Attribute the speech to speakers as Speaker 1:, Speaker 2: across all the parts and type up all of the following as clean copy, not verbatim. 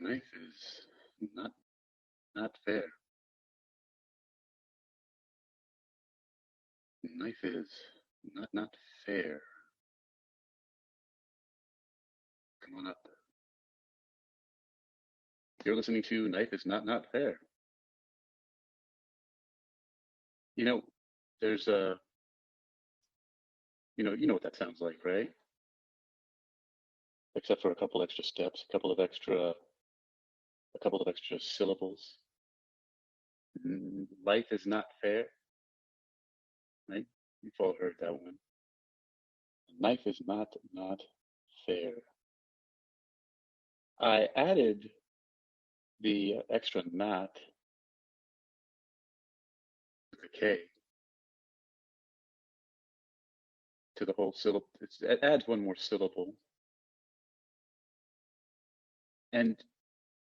Speaker 1: Knife is not fair. Knife is not fair. Come on up. You're listening to Knife is not fair. You know, there's a you know what that sounds like, right? Except for a couple extra steps, a couple of extra syllables. Life is not fair, right? You've all heard that one. Life is not fair. I added the extra not with the K to the whole syllable. It adds one more syllable. And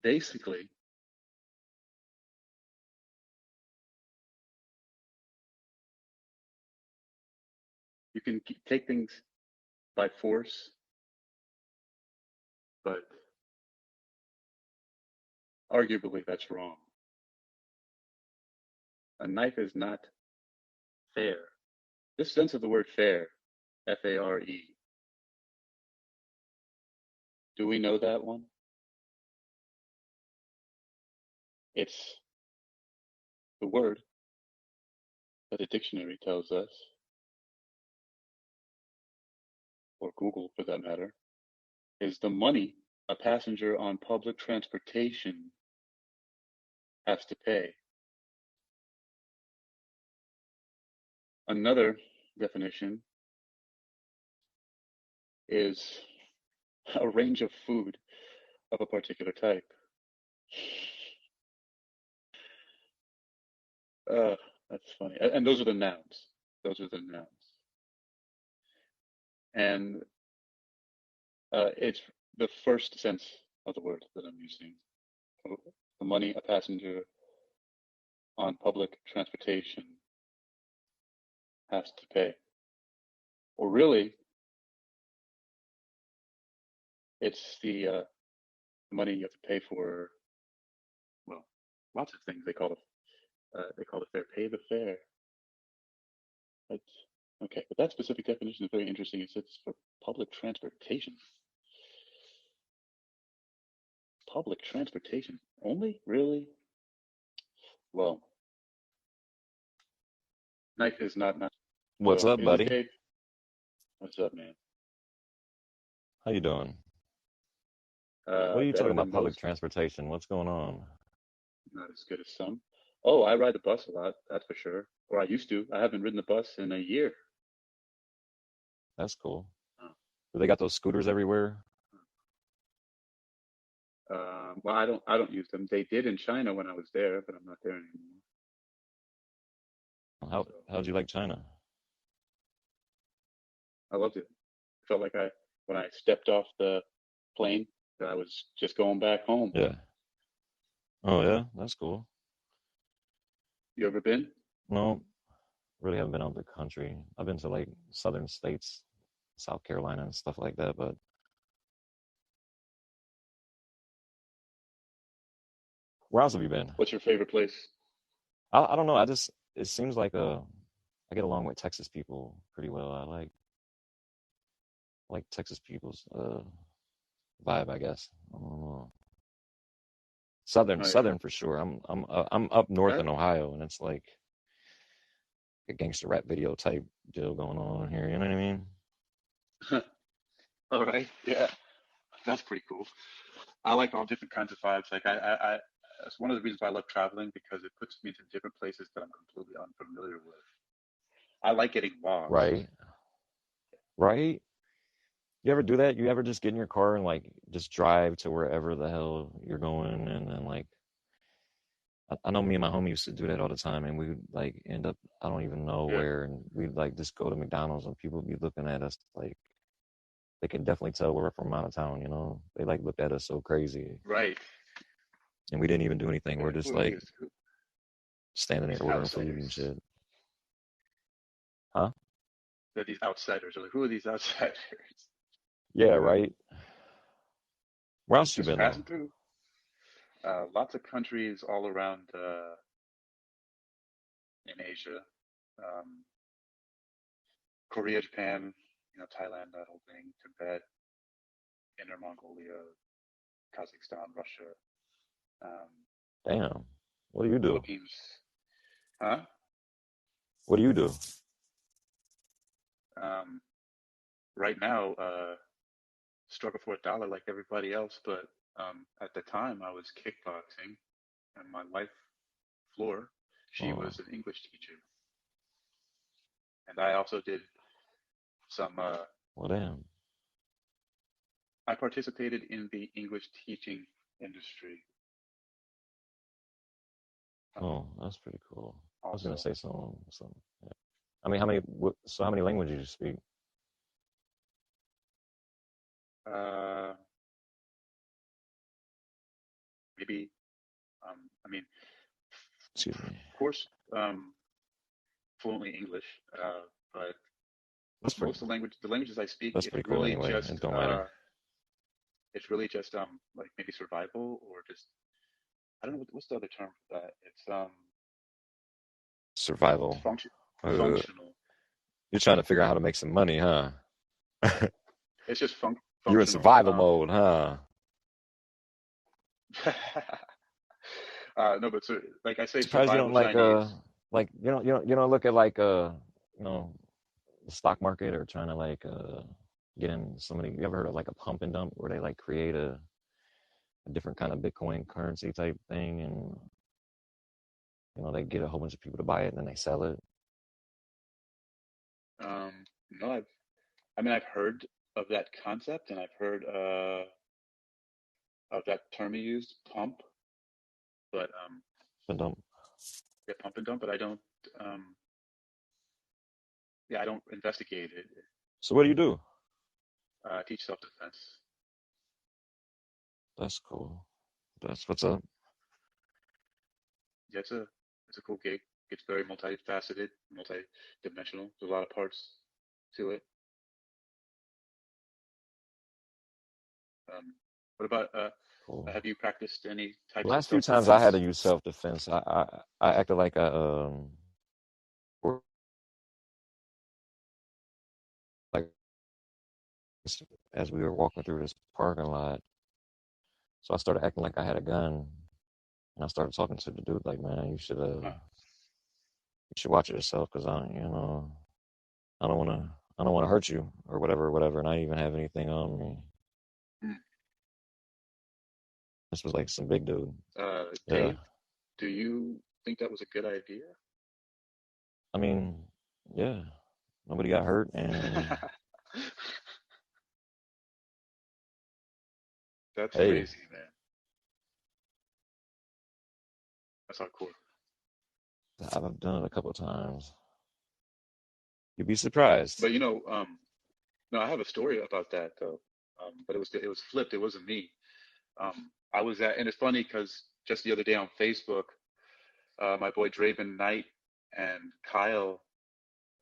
Speaker 1: basically, you can take things by force, but arguably that's wrong. A knife is not fair. This sense of the word fair, F-A-R-E. Do we know that one? It's the word that the dictionary tells us, or Google for that matter, is the money a passenger on public transportation has to pay. Another definition is a range of food of a particular type. That's funny. And those are the nouns. Those are the nouns. And it's the first sense of the word that I'm using. The money a passenger on public transportation has to pay. Or really, it's the money you have to pay for, well, lots of things. They call it fare. Pay the fare. But okay, but that specific definition is very interesting. It says for public transportation. Public transportation only? Really? Well, knife is not.
Speaker 2: What's
Speaker 1: So,
Speaker 2: up,
Speaker 1: is it
Speaker 2: buddy?
Speaker 1: Dave? What's up, man?
Speaker 2: How you doing? What are you
Speaker 1: Better
Speaker 2: talking
Speaker 1: than
Speaker 2: about public
Speaker 1: most.
Speaker 2: transportation? What's going on?
Speaker 1: Not as good as some. Oh, I ride the bus a lot, that's for sure. Or I used to. I haven't ridden the bus in a year.
Speaker 2: That's cool.
Speaker 1: Oh.
Speaker 2: Do they got those scooters everywhere?
Speaker 1: Well, I don't use them. They did in China when I was there, but I'm not there anymore.
Speaker 2: How'd you like China?
Speaker 1: I loved it. Felt like when I stepped off the plane, that I was just going back home.
Speaker 2: Yeah. Oh yeah, that's cool.
Speaker 1: You ever been?
Speaker 2: No, really haven't been out of the country. I've been to like southern states, South Carolina and stuff like that, but where else have you been?
Speaker 1: What's your favorite place?
Speaker 2: I don't know. It seems like I get along with Texas people pretty well. I like Texas people's vibe, I guess. I don't know. Southern for sure. I'm up north in Ohio, and it's like a gangster rap video type deal going on here. You know what I mean?
Speaker 1: All right. Yeah, that's pretty cool. I like all different kinds of vibes. Like it's one of the reasons why I love traveling, because it puts me into different places that I'm completely unfamiliar with. I like getting lost.
Speaker 2: Right. You ever do that? You ever just get in your car and like just drive to wherever the hell you're going, and then like I know me and my homie used to do that all the time, and we would like end up I don't even know where, and we'd like just go to McDonald's, and people would be looking at us like they can definitely tell we're from out of town, you know? They like looked at us so crazy.
Speaker 1: Right.
Speaker 2: And we didn't even do anything. We're just like standing there ordering
Speaker 1: outsiders.
Speaker 2: food and shit. Huh?
Speaker 1: They're these outsiders. Like, who are these outsiders?
Speaker 2: Yeah, right. Where else you been
Speaker 1: passing
Speaker 2: though?
Speaker 1: through. Lots of countries all around in Asia. Um, Korea, Japan, Thailand, that whole thing, Tibet, Inner Mongolia, Kazakhstan, Russia, um,
Speaker 2: Damn. What do you do?
Speaker 1: Philippines. Huh?
Speaker 2: What do you do?
Speaker 1: Um, right now, struggle for a dollar like everybody else, but at the time I was kickboxing, and my wife, Floor, she
Speaker 2: Oh,
Speaker 1: was an English teacher, and I also did some.
Speaker 2: well, damn.
Speaker 1: I participated in the English teaching industry
Speaker 2: Oh, that's pretty cool. I was gonna
Speaker 1: also.
Speaker 2: say something. Yeah. I mean, so how many languages do you speak?
Speaker 1: Uh, maybe, I mean,
Speaker 2: Excuse me.
Speaker 1: of course, fluently English, but
Speaker 2: That's pretty.
Speaker 1: most of the languages I speak,
Speaker 2: That's pretty cool. Anyway, it don't matter.
Speaker 1: it's really just like maybe survival or just I don't know what's the other term for that. It's
Speaker 2: Survival. Uh,
Speaker 1: functional.
Speaker 2: you're trying to figure out how to make some money, huh?
Speaker 1: It's just
Speaker 2: You're in
Speaker 1: functional.
Speaker 2: survival mode, huh?
Speaker 1: No, but like I say,
Speaker 2: Surprised you don't
Speaker 1: survival Chinese.
Speaker 2: you don't look at like you know the stock market or trying to like get in somebody. You ever heard of like a pump and dump where they like create a different kind of Bitcoin currency type thing, and they get a whole bunch of people to buy it and then they sell it.
Speaker 1: No, I mean, I've heard of that concept and I've heard of that term you used, pump, but
Speaker 2: And dump.
Speaker 1: yeah, pump and dump, but I don't, um, yeah, I don't investigate it.
Speaker 2: So what do you do?
Speaker 1: I teach self-defense.
Speaker 2: That's cool. That's what's up.
Speaker 1: Yeah, it's a cool gig. It's very multifaceted, multi-dimensional. There's a lot of parts to it. What about
Speaker 2: Cool.
Speaker 1: have you practiced any
Speaker 2: The
Speaker 1: types of
Speaker 2: last few times I had to
Speaker 1: self-defense?
Speaker 2: use self defense, I acted like like as we were walking through this parking lot. So I started acting like I had a gun, and I started talking to the dude like, man,
Speaker 1: Huh.
Speaker 2: you should watch yourself because I don't want to I don't want to hurt you or whatever. And I didn't even have anything on me.
Speaker 1: Hmm.
Speaker 2: This was like some big dude. Yeah.
Speaker 1: Dave, do you think that was a good idea?
Speaker 2: I mean, yeah. Nobody got hurt, and
Speaker 1: That's
Speaker 2: hey,
Speaker 1: crazy, man. That's not cool.
Speaker 2: I've done it a couple of times. You'd be surprised.
Speaker 1: But no, I have a story about that though. But it was flipped. It wasn't me. I was at, and it's funny because just the other day on Facebook, my boy Draven Knight and Kyle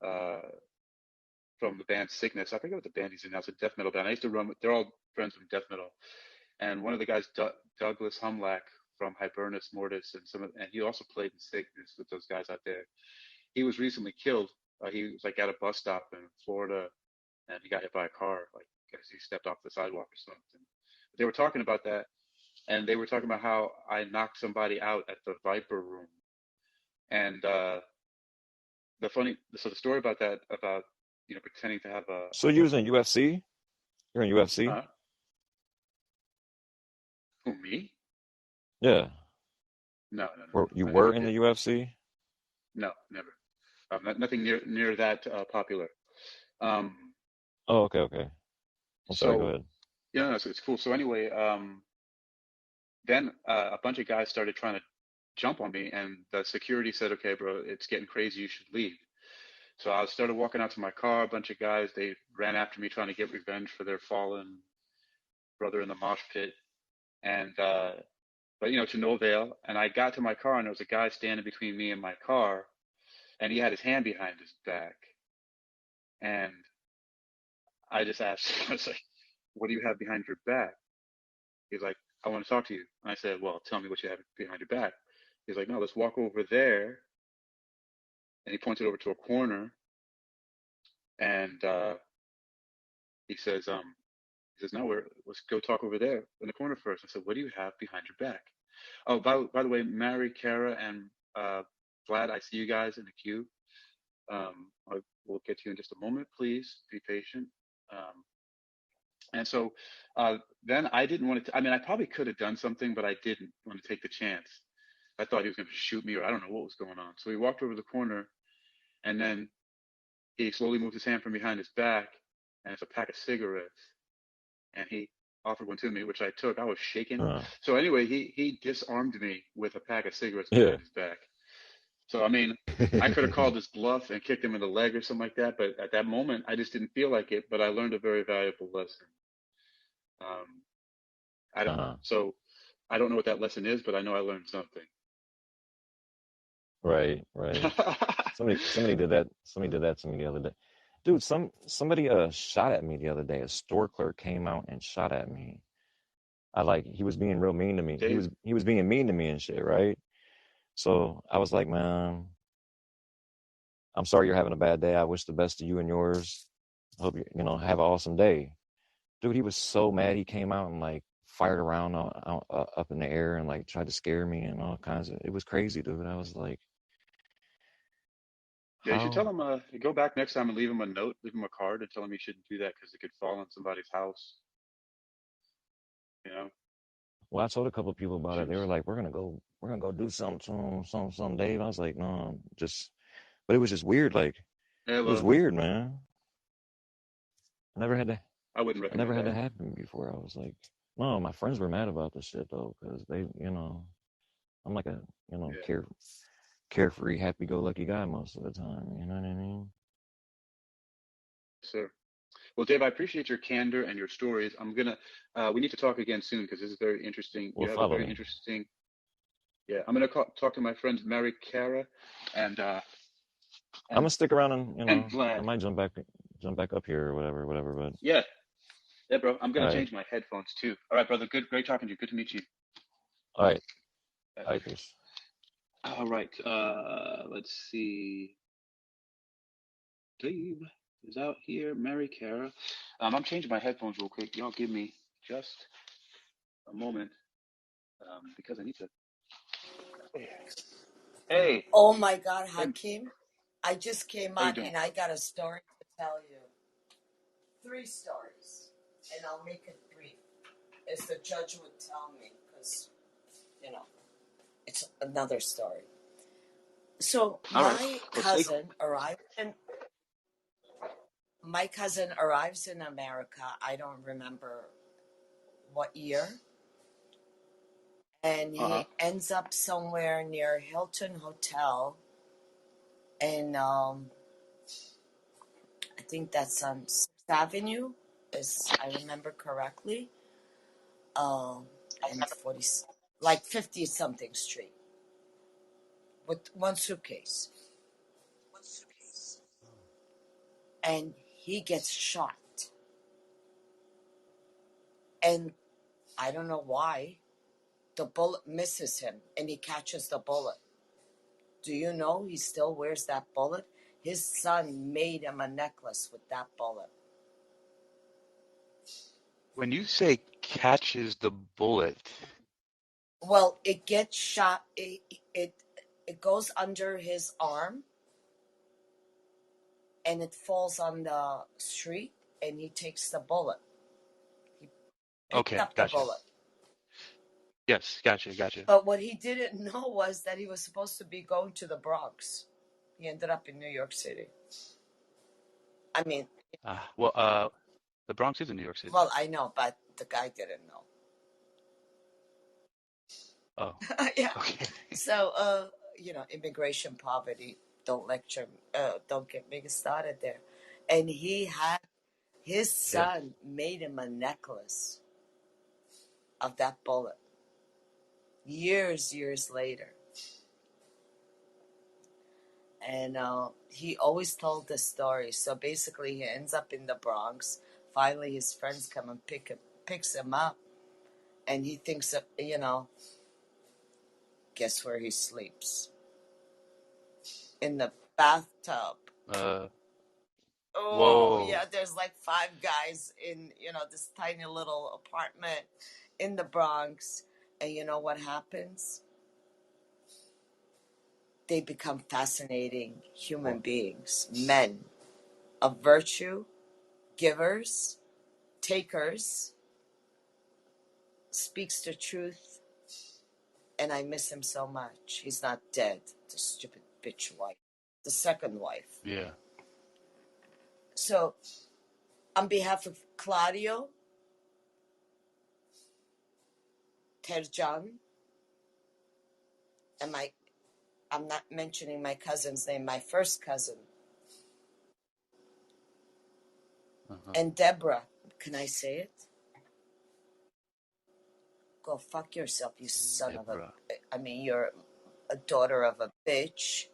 Speaker 1: uh, from the band Sickness. I forget what the band he's in now. It's a death metal band. I used to run with. They're all friends from death metal, and one of the guys, Douglas Humlack from Hibernus Mortis, and he also played in Sickness with those guys out there. He was recently killed. He was like at a bus stop in Florida, and he got hit by a car. Like, I guess he stepped off the sidewalk or something. They were talking about that, and they were talking about how I knocked somebody out at the Viper Room, and so the story about that, about pretending to have a
Speaker 2: So you was in UFC? You're in UFC?
Speaker 1: huh? Who, me?
Speaker 2: Yeah.
Speaker 1: No, no, no,
Speaker 2: You
Speaker 1: no. I never
Speaker 2: were in
Speaker 1: did.
Speaker 2: the UFC?
Speaker 1: No, never. Nothing near that popular. Um,
Speaker 2: Oh, okay. I'm sorry. Go
Speaker 1: so
Speaker 2: ahead.
Speaker 1: yeah, no, so it's cool. So anyway, then a bunch of guys started trying to jump on me, and the security said, "Okay, bro, it's getting crazy. You should leave." So I started walking out to my car. A bunch of guys, they ran after me, trying to get revenge for their fallen brother in the mosh pit, and but to no avail. And I got to my car, and there was a guy standing between me and my car, and he had his hand behind his back, and I just asked, I was like, "What do you have behind your back?" He's like, I want to talk to you. And I said, well, tell me what you have behind your back. He's like, no, let's walk over there. And he pointed over to a corner, and he says, no, let's go talk over there in the corner first. I said, what do you have behind your back? Oh, by the way, Mary, Kara, and Vlad, I see you guys in the queue. We'll get to you in just a moment. Please be patient. And so then I didn't want to. I mean, I probably could have done something, but I didn't want to take the chance. I thought he was going to shoot me, or I don't know what was going on. So he walked over the corner, and then he slowly moved his hand from behind his back, and it's a pack of cigarettes. And he offered one to me, which I took. I was shaking. So anyway, he disarmed me with a pack of cigarettes
Speaker 2: Yeah.
Speaker 1: behind his back. So I mean, I could have called his bluff and kicked him in the leg or something like that, but at that moment, I just didn't feel like it. But I learned a very valuable lesson. I don't. So I don't know what that lesson is, but I know I learned something.
Speaker 2: Right. Somebody did that. Somebody did that to me the other day. Dude, somebody shot at me the other day. A store clerk came out and shot at me. He was being real mean to me.
Speaker 1: Dave?
Speaker 2: He was being mean to me and shit, right? So I was like, man, I'm sorry you're having a bad day. I wish the best to you and yours. Hope you have an awesome day. Dude, he was so mad. He came out and like fired around up in the air and like tried to scare me and all kinds of. It was crazy, dude. I was like,
Speaker 1: Yeah, you should tell
Speaker 2: how?
Speaker 1: him. Go back next time and leave him a note, leave him a card, and tell him he shouldn't do that because it could fall on somebody's house. You know.
Speaker 2: Well, I told a couple of people about it. They
Speaker 1: Shoot.
Speaker 2: were like, we're gonna go do something to him, some Dave. I was like, no, but it was just weird. Like,
Speaker 1: Yeah,
Speaker 2: it was
Speaker 1: well,
Speaker 2: weird, man. I never had to,
Speaker 1: I wouldn't
Speaker 2: I never
Speaker 1: recommend
Speaker 2: had to
Speaker 1: that.
Speaker 2: happen before. I was like, no, my friends were mad about this shit though, because I'm like a,
Speaker 1: Yeah,
Speaker 2: carefree, happy-go-lucky guy most of the time. You know what I mean?
Speaker 1: sir. Well, Dave, I appreciate your candor and your stories. We need to talk again soon because this is very interesting.
Speaker 2: Well,
Speaker 1: You have a
Speaker 2: follow
Speaker 1: very
Speaker 2: me.
Speaker 1: interesting. Yeah, I'm gonna talk to my friends Mary, Kara, and uh,
Speaker 2: I'm gonna
Speaker 1: and
Speaker 2: stick around and
Speaker 1: and
Speaker 2: I
Speaker 1: Vlad.
Speaker 2: might jump back up here or whatever. But
Speaker 1: Yeah, yeah, bro. I'm
Speaker 2: all
Speaker 1: gonna
Speaker 2: right,
Speaker 1: change my headphones too. All right, brother. Great talking to you. Good to meet you.
Speaker 2: all right,
Speaker 1: Uh,
Speaker 2: all right, peace.
Speaker 1: All right. Let's see. Dave is out here. Mary, Kara. I'm changing my headphones real quick. Y'all give me just a moment because I need to. Hey,
Speaker 3: Oh my God,
Speaker 1: hey,
Speaker 3: Hakeem. I just came
Speaker 1: how you
Speaker 3: on
Speaker 1: doing?
Speaker 3: and I got a story to tell you. 3 stories. And I'll make it brief, as the judge would tell me, because, you know, it's another story. So
Speaker 1: All right. Well, stay.
Speaker 3: my cousin arrives in America. I don't remember what year. And
Speaker 1: Uh huh.
Speaker 3: he ends up somewhere near Hilton Hotel. And I think that's on 6th Avenue, as I remember correctly. And 40, like 50 something street with one suitcase. And he gets shot. And I don't know why the bullet misses him and he catches the bullet. Do you know he still wears that bullet? His son made him a necklace with that bullet.
Speaker 1: When you say catches the bullet,
Speaker 3: Well, it gets shot. It goes under his arm and it falls on the street and he takes the bullet. He picked
Speaker 1: okay,
Speaker 3: up the
Speaker 1: gotcha.
Speaker 3: bullet.
Speaker 1: Yes, gotcha.
Speaker 3: But what he didn't know was that he was supposed to be going to the Bronx. He ended up in New York City. I mean,
Speaker 1: Well, the Bronx is in New York City.
Speaker 3: well, I know, but the guy didn't know.
Speaker 1: Oh,
Speaker 3: Yeah.
Speaker 1: okay.
Speaker 3: So, immigration poverty. Don't get me started there. And his
Speaker 1: Yes.
Speaker 3: son made him a necklace of that bullet years later. And he always told the story. So basically, he ends up in the Bronx. Finally, his friends come and picks him up, And he thinks, guess where he sleeps? In the bathtub. Oh,
Speaker 1: Whoa.
Speaker 3: yeah, there's like 5 guys in, this tiny little apartment in the Bronx. And you know what happens? They become fascinating human beings, men of virtue, givers, takers, speaks the truth, and I miss him so much. He's not dead, the stupid bitch wife, the second wife.
Speaker 1: Yeah.
Speaker 3: So, on behalf of Claudio, Terjan, and I'm not mentioning my cousin's name, my first cousin, and Deborah, can I say it? Go fuck yourself, you son of a... you're a daughter of a bitch.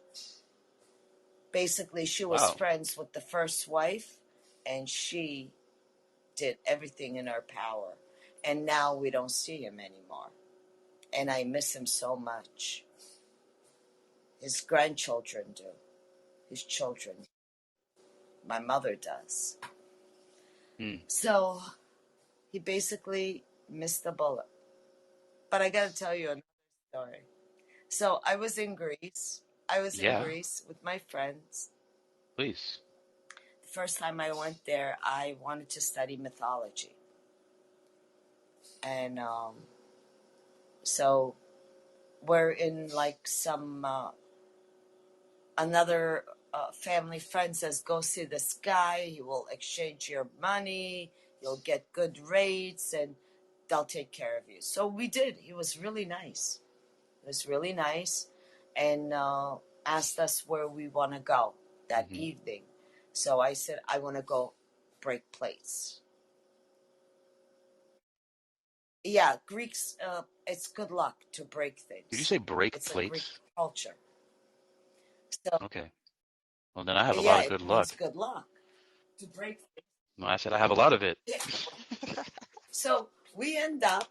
Speaker 3: Basically, she was friends with the first wife, and she did everything in her power. And now we don't see him anymore. And I miss him so much. His grandchildren do. His children. My mother does. So he basically missed the bullet. But I got to tell you another story. So I was in Greece. In Greece with my friends.
Speaker 1: Please.
Speaker 3: The first time I went there, I wanted to study mythology. And so we're in like some another family friend says, go see this guy. He will exchange your money. You'll get good rates and they'll take care of you. So we did. He was really nice. And asked us where we want to go that evening. So I said, I want to go break plates. Yeah, Greeks, it's good luck to break things.
Speaker 1: Did you say break
Speaker 3: It's
Speaker 1: plates?
Speaker 3: a Greek culture. So,
Speaker 1: okay. Well, then I have a lot of good luck.
Speaker 3: It's good luck to break things.
Speaker 1: No, I said I have a lot of it.
Speaker 3: Yeah. So we end up,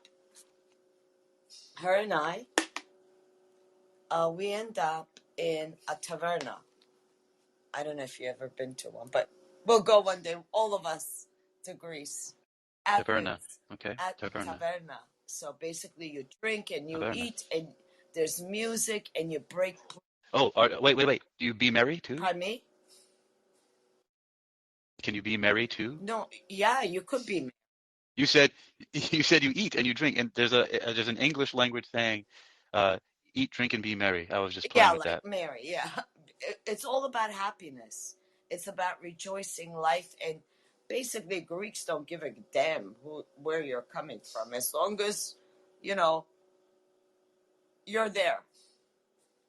Speaker 3: her and I, we end up in a taverna. I don't know if you've ever been to one, but we'll go one day, all of us, to Greece.
Speaker 1: Taverna. Okay.
Speaker 3: At taverna. So basically you drink and you eat and there's music and you break.
Speaker 1: Oh, wait. Do you be merry too?
Speaker 3: Pardon me?
Speaker 1: Can you be merry too?
Speaker 3: No, yeah, you could be merry.
Speaker 1: You said you eat and you drink, and there's an English language saying, eat, drink, and be merry. I was just playing with that.
Speaker 3: Merry, yeah. It's all about happiness. It's about rejoicing life, and basically Greeks don't give a damn where you're coming from, as long as you're there.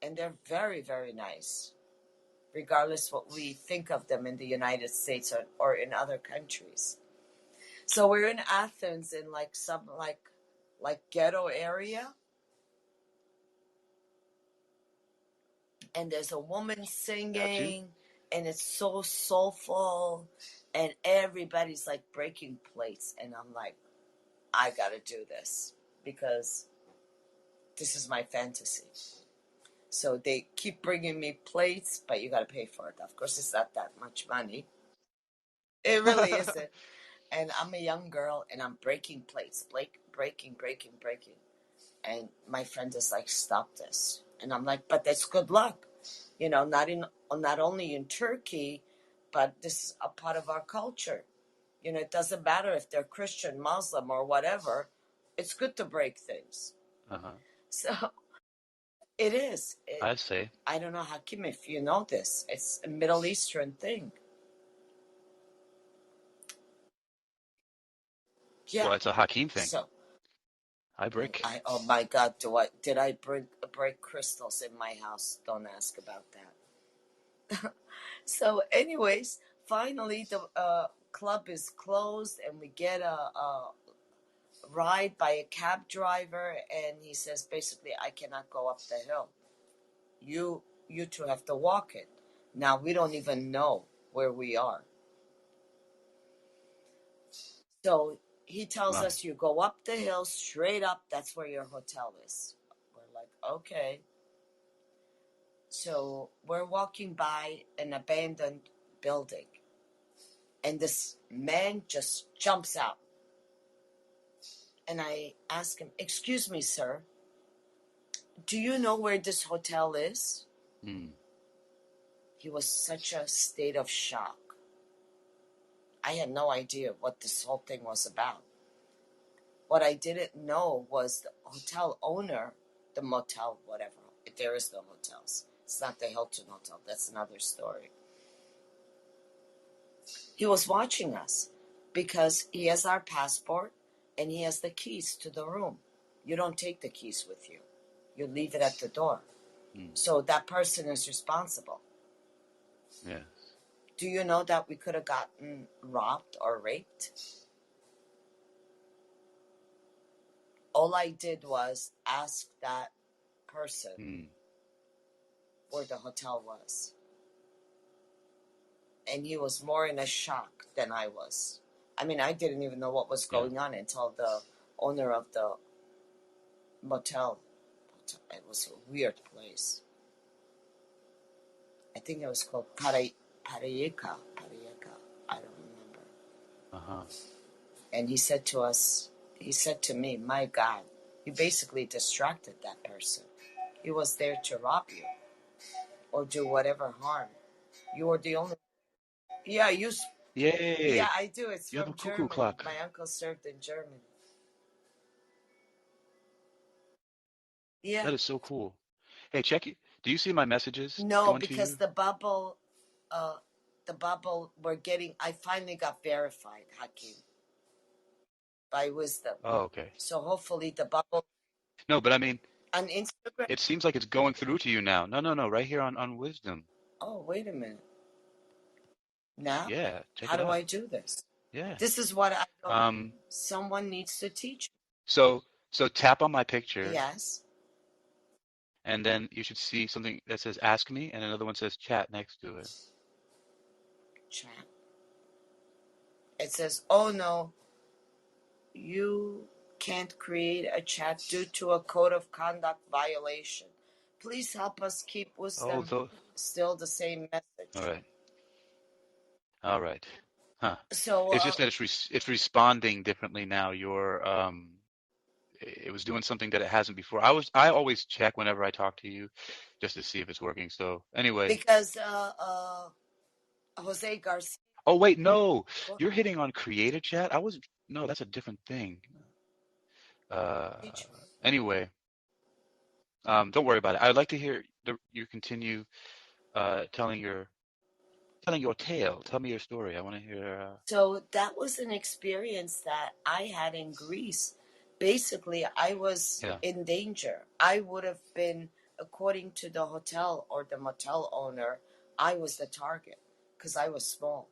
Speaker 3: And they're very, very nice, regardless what we think of them in the United States or in other countries. So we're in Athens in like some like ghetto area. And there's a woman singing and it's so soulful and everybody's like breaking plates. And I'm like, I got to do this because this is my fantasy. So they keep bringing me plates, but you got to pay for it. Of course, it's not that much money. It really isn't. And I'm a young girl and I'm breaking plates, breaking. And my friend is like, stop this. And I'm like, but that's good luck. Not only in Turkey, but this is a part of our culture. It doesn't matter if they're Christian, Muslim, or whatever. It's good to break things. So it is.
Speaker 1: I'd say.
Speaker 3: I don't know, Hakim, if you know this. It's a Middle Eastern thing. Yeah.
Speaker 1: Well, it's a Hakim thing.
Speaker 3: So
Speaker 1: I break.
Speaker 3: Oh my God, did I break crystals in my house? Don't ask about that. So anyways, finally the club is closed and we get a ride by a cab driver and he says basically, I cannot go up the hill. You two have to walk it. Now we don't even know where we are. So He tells
Speaker 1: Wow.
Speaker 3: us, you go up the hill, straight up, that's where your hotel is. We're like, okay. So we're walking by an abandoned building, and this man just jumps out. And I ask him, excuse me, sir, do you know where this hotel is?
Speaker 1: Mm.
Speaker 3: He was such a state of shock. I had no idea what this whole thing was about. What I didn't know was the hotel owner, the motel, whatever. There is no hotels. It's not the Hilton Hotel. That's another story. He was watching us because he has our passport and he has the keys to the room. You don't take the keys with you. You leave it at the door.
Speaker 1: Mm.
Speaker 3: So that person is responsible.
Speaker 1: Yes.
Speaker 3: Do you know that we could have gotten robbed or raped? All I did was ask that person
Speaker 1: Mm.
Speaker 3: where the hotel was. And he was more in a shock than I was. I mean, I didn't even know what was
Speaker 1: Yeah.
Speaker 3: going on until the owner of the motel. It was a weird place. I think it was called Parayika. I don't remember.
Speaker 1: Uh-huh.
Speaker 3: And he said to me, my God, you basically distracted that person. He was there to rob you or do whatever harm. You were the only. Yeah, Yeah,
Speaker 1: Yay!
Speaker 3: I do. It's
Speaker 1: You have a
Speaker 3: from
Speaker 1: cuckoo
Speaker 3: Germany.
Speaker 1: clock.
Speaker 3: My uncle served in Germany. Yeah.
Speaker 1: That is so cool. Hey, check it. Do you see my messages
Speaker 3: No,
Speaker 1: going to
Speaker 3: because
Speaker 1: you?
Speaker 3: uh, the bubble I finally got verified, Hakim, by wisdom.
Speaker 1: Oh, okay.
Speaker 3: So hopefully the bubble
Speaker 1: No, but I mean,
Speaker 3: on Instagram.
Speaker 1: it seems like it's going through to you now. No, no, no, right here on Wisdom.
Speaker 3: Oh, wait a minute. Now,
Speaker 1: Yeah, check
Speaker 3: how
Speaker 1: it
Speaker 3: do I
Speaker 1: out.
Speaker 3: do this?
Speaker 1: Yeah.
Speaker 3: This is what I don't.
Speaker 1: Um,
Speaker 3: Someone needs to teach
Speaker 1: so tap on my
Speaker 3: me.
Speaker 1: picture,
Speaker 3: Yes.
Speaker 1: and then you should see something that says "Ask Me," and another one says "Chat" next to it.
Speaker 3: Chat. It says, oh no, you can't create a chat due to a code of conduct violation. Please help us keep
Speaker 1: Oh,
Speaker 3: wisdom.
Speaker 1: so
Speaker 3: Still the same
Speaker 1: all
Speaker 3: message.
Speaker 1: right, all right, huh?
Speaker 3: So,
Speaker 1: It's just that it's responding differently now. It was doing something that it hasn't before. I always check whenever I talk to you, just to see if it's working. So anyway,
Speaker 3: because Jose Garcia,
Speaker 1: oh wait, no,
Speaker 3: what?
Speaker 1: you're hitting on Creator Chat. No, that's a different thing. Uh,
Speaker 3: Teach me.
Speaker 1: anyway, don't worry about it. I'd like to hear you continue telling your tale. Tell me your story. I want to hear.
Speaker 3: So that was an experience that I had in Greece. Basically, I was
Speaker 1: Yeah,
Speaker 3: in danger. I would have been, according to the hotel or the motel owner, I was the target because I was small,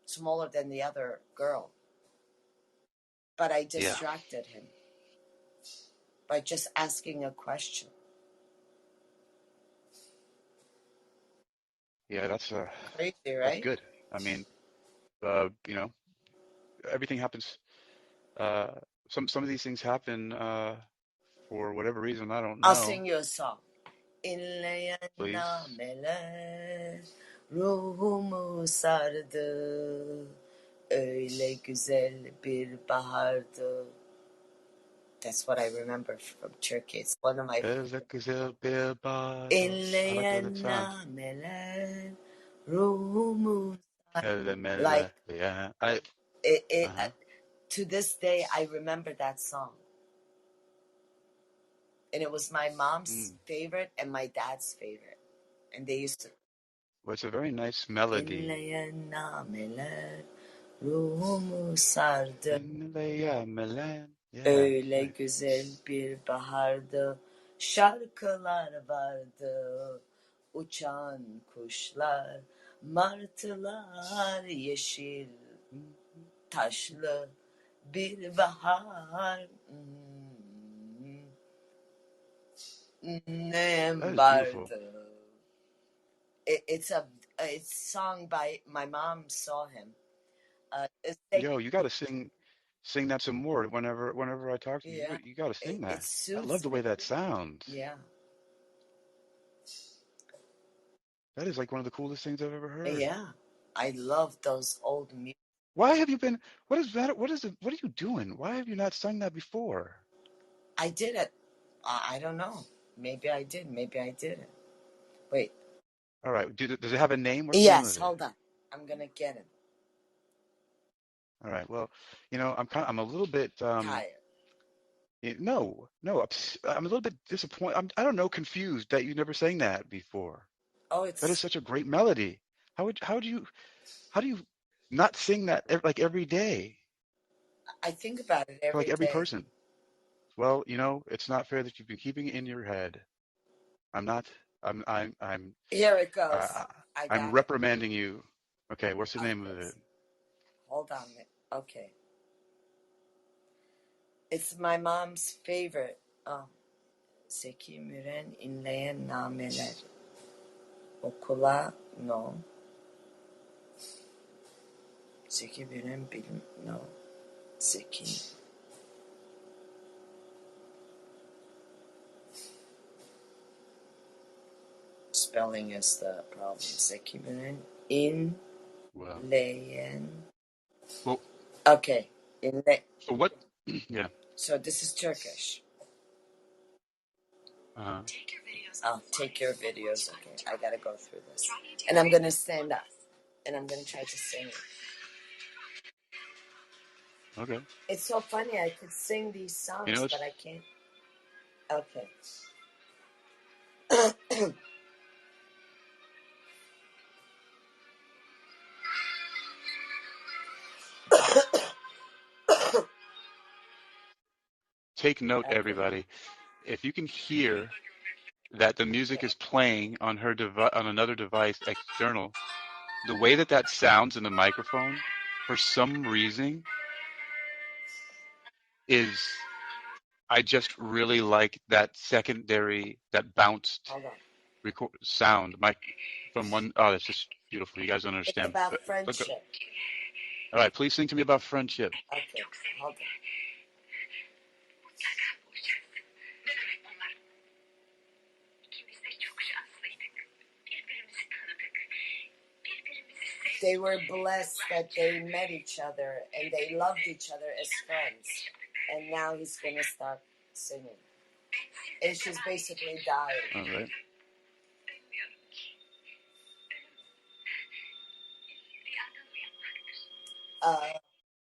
Speaker 3: smaller than the other girl. But I
Speaker 1: yeah,
Speaker 3: distracted him by just asking a question.
Speaker 1: yeah.
Speaker 3: Crazy,
Speaker 1: That's
Speaker 3: right?
Speaker 1: good. I mean, you know, everything happens. Uh, some of these things happen for whatever reason. I don't
Speaker 3: I'll
Speaker 1: know.
Speaker 3: sing you a song. İnleyen
Speaker 1: Please.
Speaker 3: nameler ruhumu sardı. Öyle güzel bir bahardı. That's what I remember from Turkey. It's one of my
Speaker 1: Eze güzel bir bağdı. I like that
Speaker 3: İnleyen
Speaker 1: song.
Speaker 3: nameler ruhumu like
Speaker 1: Elemele. Yeah. Uh-huh.
Speaker 3: to this day I remember that song. And it was my mom's
Speaker 1: Mm.
Speaker 3: favorite and my dad's favorite. And they used to
Speaker 1: Well, it's a very nice melody.
Speaker 3: İnleyen nameler ruhumu sardı.
Speaker 1: Melen. Yeah, it's
Speaker 3: Öyle
Speaker 1: nice.
Speaker 3: güzel bir bahardı. Şarkılar vardı. Uçan kuşlar, martılar, yeşil taşlı bir bahar. Ne
Speaker 1: That is beautiful.
Speaker 3: vardı. It's sung by my mom saw him.
Speaker 1: Yo, you gotta sing.
Speaker 4: sing that some more whenever I talk to you.
Speaker 3: Yeah.
Speaker 4: You got to sing
Speaker 3: It
Speaker 4: that. I love
Speaker 3: soothes
Speaker 4: the way
Speaker 3: me.
Speaker 4: that sounds.
Speaker 3: Yeah.
Speaker 4: That is like one of the coolest things I've ever heard.
Speaker 3: Yeah. I love those old music.
Speaker 4: Why have you been? What is that? What is it? What are you doing? Why have you not sung that before?
Speaker 3: I did it. I don't know. Maybe I did. Maybe I didn't. Wait.
Speaker 4: All right. Does it have a name? What's the name
Speaker 3: Yes.
Speaker 4: of it?
Speaker 3: Hold on. I'm gonna get it.
Speaker 4: All right. Well, I'm a little bit
Speaker 3: Tired.
Speaker 4: no, I'm a little bit disappointed. I don't know, confused that you never sang that before.
Speaker 3: Oh,
Speaker 4: That is
Speaker 3: it's.
Speaker 4: such a great melody. How do you not sing that like every day
Speaker 3: I think about it
Speaker 4: for like
Speaker 3: every
Speaker 4: every
Speaker 3: day.
Speaker 4: person? Well, it's not fair that you've been keeping it in your head. I'm not.
Speaker 3: Here it goes.
Speaker 4: Uh,
Speaker 3: I
Speaker 4: I'm
Speaker 3: got it.
Speaker 4: reprimanding you. Okay, what's the name of it?
Speaker 3: Hold on. Okay. It's my mom's favorite. Zeki Müren inleyen nameler. Okula no. Zeki Müren bilim no. Zeki. Spelling is the problem. Zeki Müren inleyen.
Speaker 4: Well,
Speaker 3: Okay.
Speaker 4: so what? Yeah.
Speaker 3: So this is Turkish. Take your videos. Okay, I gotta go through this. And I'm gonna stand up. And I'm gonna try to sing it.
Speaker 4: Okay.
Speaker 3: It's so funny. I could sing these songs, but I can't. Okay.
Speaker 4: Take note,
Speaker 3: Okay.
Speaker 4: everybody. If you can hear that the music is playing on on another device external, the way that sounds in the microphone, for some reason, is I just really like that secondary, that bounced
Speaker 3: Hold on.
Speaker 4: sound. From one, oh, that's just beautiful. You guys don't
Speaker 3: It's
Speaker 4: understand.
Speaker 3: about
Speaker 4: Look,
Speaker 3: friendship.
Speaker 4: all right, please sing to me about friendship.
Speaker 3: Okay. Hold on. They were blessed that they met each other and they loved each other as friends. And now he's going to start singing. And she's basically dying.
Speaker 4: All right.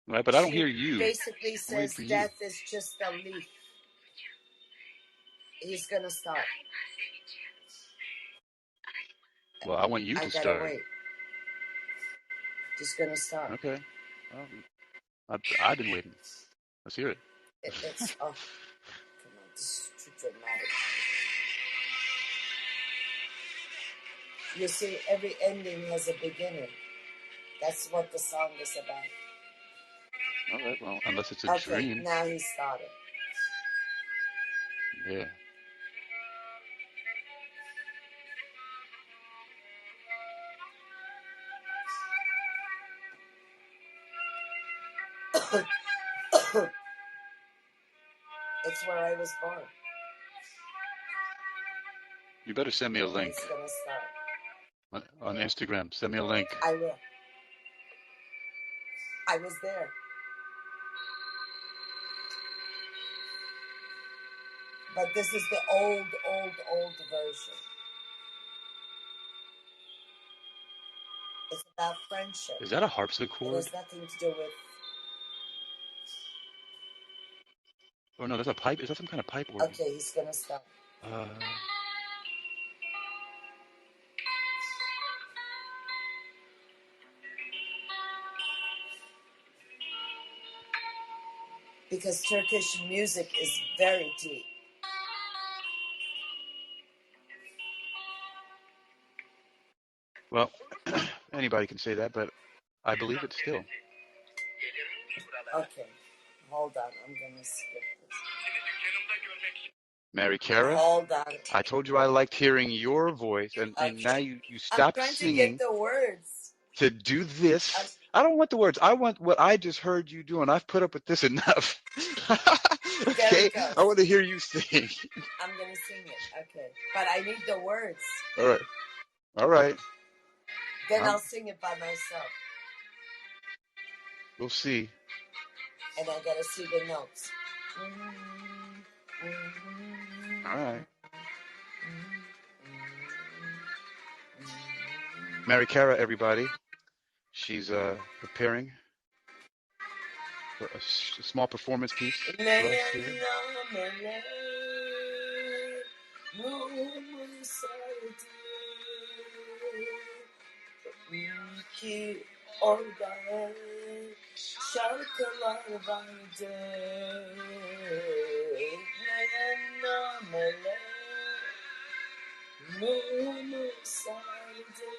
Speaker 4: Right, but I don't hear you.
Speaker 3: Basically says death is just a leaf. He's going to start.
Speaker 4: Well, I want you to start.
Speaker 3: I gotta wait. Just gonna start.
Speaker 4: Okay. I've been waiting. Let's hear it.
Speaker 3: It's come on, this is too dramatic. You see, every ending has a beginning. That's what the song is about.
Speaker 4: All right. Well, unless it's a dream.
Speaker 3: Now he started.
Speaker 4: Yeah.
Speaker 3: It's where I was born.
Speaker 4: You better send me a link.
Speaker 3: It's gonna start.
Speaker 4: On Instagram. Send me a link.
Speaker 3: I will. I was there. But this is the old version. It's about friendship.
Speaker 4: Is that a harpsichord?
Speaker 3: It has nothing to do with...
Speaker 4: Oh, no, that's a pipe. Is that some kind of pipe organ?
Speaker 3: Okay, he's gonna start. Because Turkish music is very deep.
Speaker 4: Well, anybody can say that, but I believe it still.
Speaker 3: Okay, hold on. I'm gonna skip this.
Speaker 4: Mary Cara,
Speaker 3: hold on.
Speaker 4: I told you I liked hearing your voice, and now you stopped
Speaker 3: I'm trying
Speaker 4: singing
Speaker 3: to get the words.
Speaker 4: to do this. I don't want the words. I want what I just heard you doing. I've put up with this enough.
Speaker 3: There
Speaker 4: Okay?
Speaker 3: it goes.
Speaker 4: I want to hear you sing.
Speaker 3: I'm gonna sing it. Okay, but I need the words.
Speaker 4: All right. All right.
Speaker 3: Then I'll sing it by myself,
Speaker 4: We'll see.
Speaker 3: and I gotta see the notes.
Speaker 4: All right. Mary Cara, everybody. She's preparing for a small performance piece for us here.
Speaker 3: Ki orada şarkılar vardı, ekleyen nameler mumu sardı.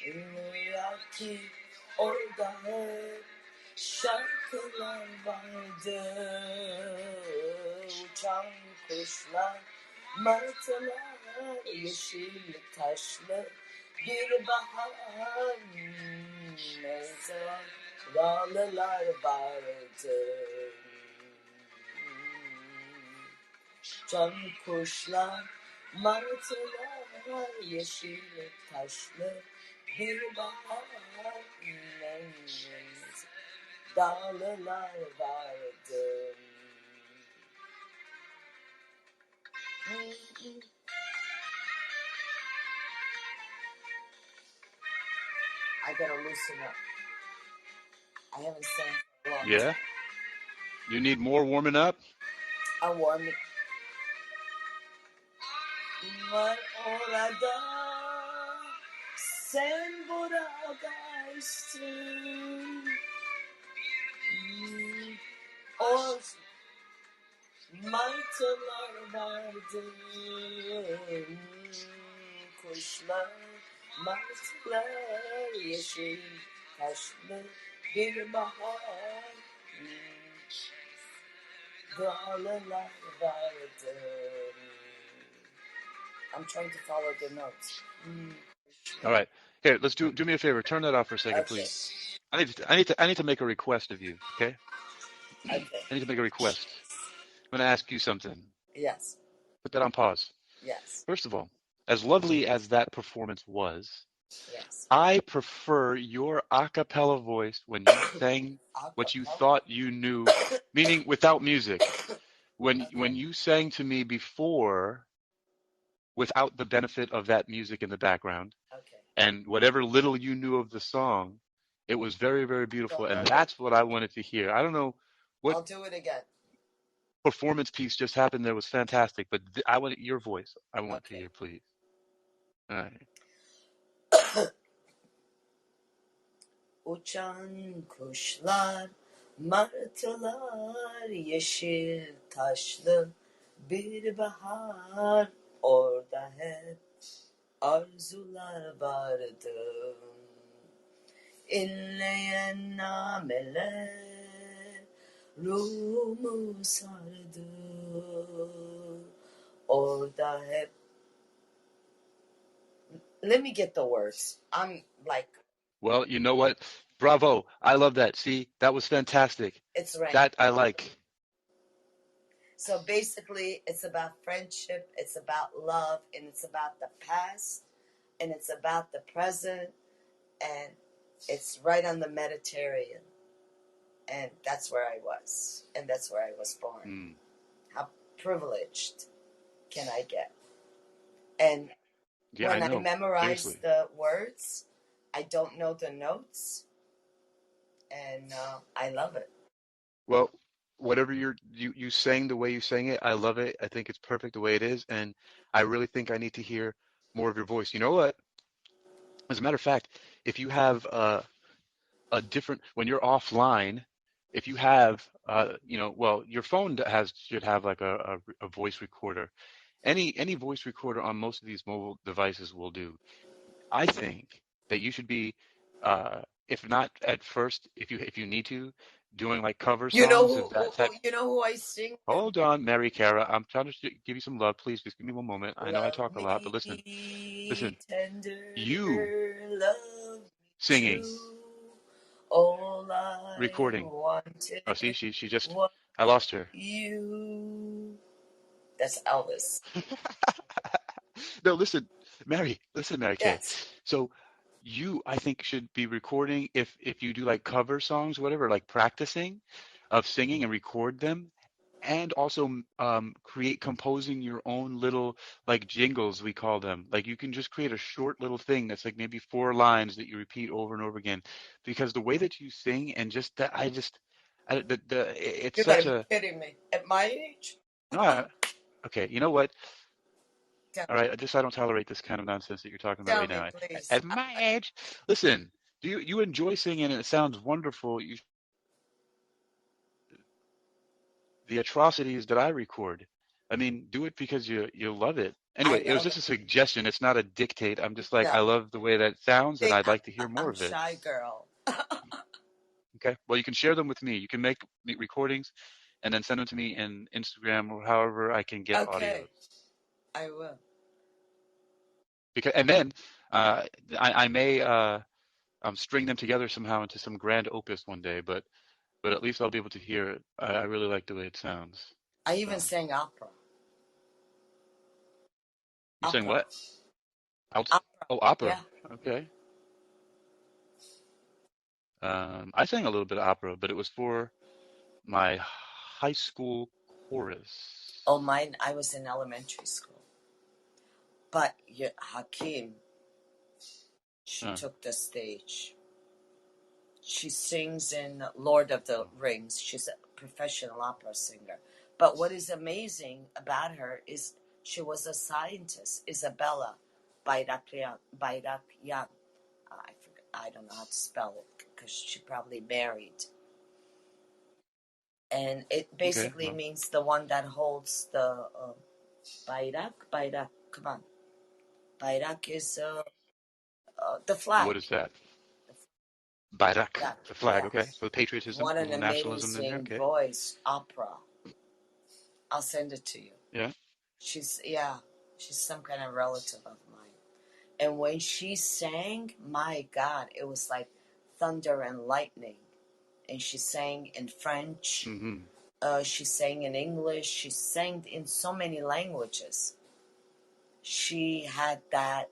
Speaker 3: Ünlüyor ki orada şarkılar vardı, uçan kuşlar, martılar, yeşil taşlı bir bahar mezar dağlılar vardı. Can kuşlar, martılar, yeşil taşlı bir bahar mezar dağlılar vardı. I gotta loosen up. I haven't sang for a long time.
Speaker 4: Yeah? You need more warming up?
Speaker 3: I'm warming. Var orada, sen buradaysın. O martılar vardı, kuşlar, martılar, yeşil taşlı bir bahar, dağlılar vardı. I'm trying to follow the notes.
Speaker 4: All right. Here, let's do me a favor. Turn that off for a second,
Speaker 3: Okay.
Speaker 4: please. I need to make a request of you, okay?
Speaker 3: Okay.
Speaker 4: I need to make a request. I'm going to ask you something.
Speaker 3: Yes.
Speaker 4: Put that on pause.
Speaker 3: Yes.
Speaker 4: First of all, as lovely as that performance was,
Speaker 3: Yes.
Speaker 4: I prefer your a cappella voice when you sang what you thought you knew, meaning without music. When you sang to me before without the benefit of that music in the background,
Speaker 3: Okay.
Speaker 4: and whatever little you knew of the song, it was very, very beautiful, and that's what I wanted to hear. I don't know what
Speaker 3: I'll do it again.
Speaker 4: performance piece just happened there was fantastic, but I want your voice. I want to
Speaker 3: Okay.
Speaker 4: hear, please. All right.
Speaker 3: Uçan kuşlar, martılar, yeşil taşlı bir bahar, orada hep arzular vardı. İnleyen nameler ruhumu sardı, orada hep. Let me get the words. I'm like.
Speaker 4: Well, you know what? Bravo. I love that. See, that was fantastic.
Speaker 3: It's right.
Speaker 4: That I like.
Speaker 3: So basically, it's about friendship, it's about love, and it's about the past, and it's about the present, and it's right on the Mediterranean. And that's where I was, and that's where I was born. How privileged can I get? And when I memorize the words, I don't know the notes, and I love it.
Speaker 4: Well, whatever you sang the way you sang it, I love it. I think it's perfect the way it is, and I really think I need to hear more of your voice. You know what? As a matter of fact, if you have a different when you're offline, if you have your phone should have like a voice recorder. Any voice recorder on most of these mobile devices will do. I think that you should be, if not at first, if you need to, doing like cover songs of that type.
Speaker 3: You know who I sing?
Speaker 4: Hold on, Mary Cara. I'm trying to give you some love. Please, just give me one moment. I know I
Speaker 3: Love
Speaker 4: talk a lot, but listen.
Speaker 3: tender,
Speaker 4: You
Speaker 3: love
Speaker 4: Singing,
Speaker 3: All I
Speaker 4: recording.
Speaker 3: wanted
Speaker 4: Oh, see, she just,
Speaker 3: was
Speaker 4: I lost her.
Speaker 3: you. That's Elvis.
Speaker 4: No, listen, Mary Kay.
Speaker 3: Yes.
Speaker 4: So I think, should be recording if you do like cover songs, whatever, like practicing of singing and record them, and also create composing your own little like jingles, we call them. Like you can just create a short little thing that's like maybe 4 lines that you repeat over and over again, because the way that you sing and just that, it's
Speaker 3: You
Speaker 4: such
Speaker 3: gotta be
Speaker 4: a
Speaker 3: kidding me. At my age?
Speaker 4: no. Okay, you know what?
Speaker 3: Tell,
Speaker 4: All right, I don't tolerate this kind of nonsense that you're talking about
Speaker 3: tell
Speaker 4: right
Speaker 3: me,
Speaker 4: now.
Speaker 3: please.
Speaker 4: At my age, listen, do you enjoy singing and it sounds wonderful? The atrocities that I record. I mean, do it because you love it.
Speaker 3: I
Speaker 4: Anyway, it was
Speaker 3: love
Speaker 4: just
Speaker 3: it.
Speaker 4: a suggestion. It's not a dictate. I'm just like,
Speaker 3: No.
Speaker 4: I love the way that sounds and
Speaker 3: See,
Speaker 4: I'd like to hear more
Speaker 3: I'm
Speaker 4: of it.
Speaker 3: shy girl.
Speaker 4: Okay. Well, you can share them with me. You can make recordings and then send them to me in Instagram or however I can get audios.
Speaker 3: Okay, I will.
Speaker 4: Because and then I may string them together somehow into some grand opus one day, but at least I'll be able to hear it. I really like the way it sounds.
Speaker 3: I
Speaker 4: So
Speaker 3: even sang opera.
Speaker 4: you're saying
Speaker 3: Opera.
Speaker 4: what?
Speaker 3: Opera.
Speaker 4: Oh, opera.
Speaker 3: Yeah.
Speaker 4: Okay. I sang a little bit of opera, but it was for my high school chorus.
Speaker 3: Oh, mine, I was in elementary school. But Hakim, she
Speaker 4: Huh.
Speaker 3: took the stage. She sings in Lord of the Rings. She's a professional opera singer. But what is amazing about her is she was a scientist, Isabella Bayrakyan. I don't know how to spell it because she probably married. And it
Speaker 4: Okay.
Speaker 3: basically
Speaker 4: Well,
Speaker 3: means the one that holds the bayrak. Come on. Bayrak is the flag.
Speaker 4: what is that? Bairak,
Speaker 3: Yeah,
Speaker 4: the flag.
Speaker 3: yeah.
Speaker 4: Okay. So the patriotism,
Speaker 3: What
Speaker 4: a
Speaker 3: an
Speaker 4: little nationalism in there.
Speaker 3: amazing
Speaker 4: Okay.
Speaker 3: voice, opera. I'll send it to you.
Speaker 4: Yeah.
Speaker 3: She's some kind of relative of mine. And when she sang, my God, it was like thunder and lightning. And she sang in French.
Speaker 4: Mm-hmm.
Speaker 3: She sang in English. She sang in so many languages. She had that.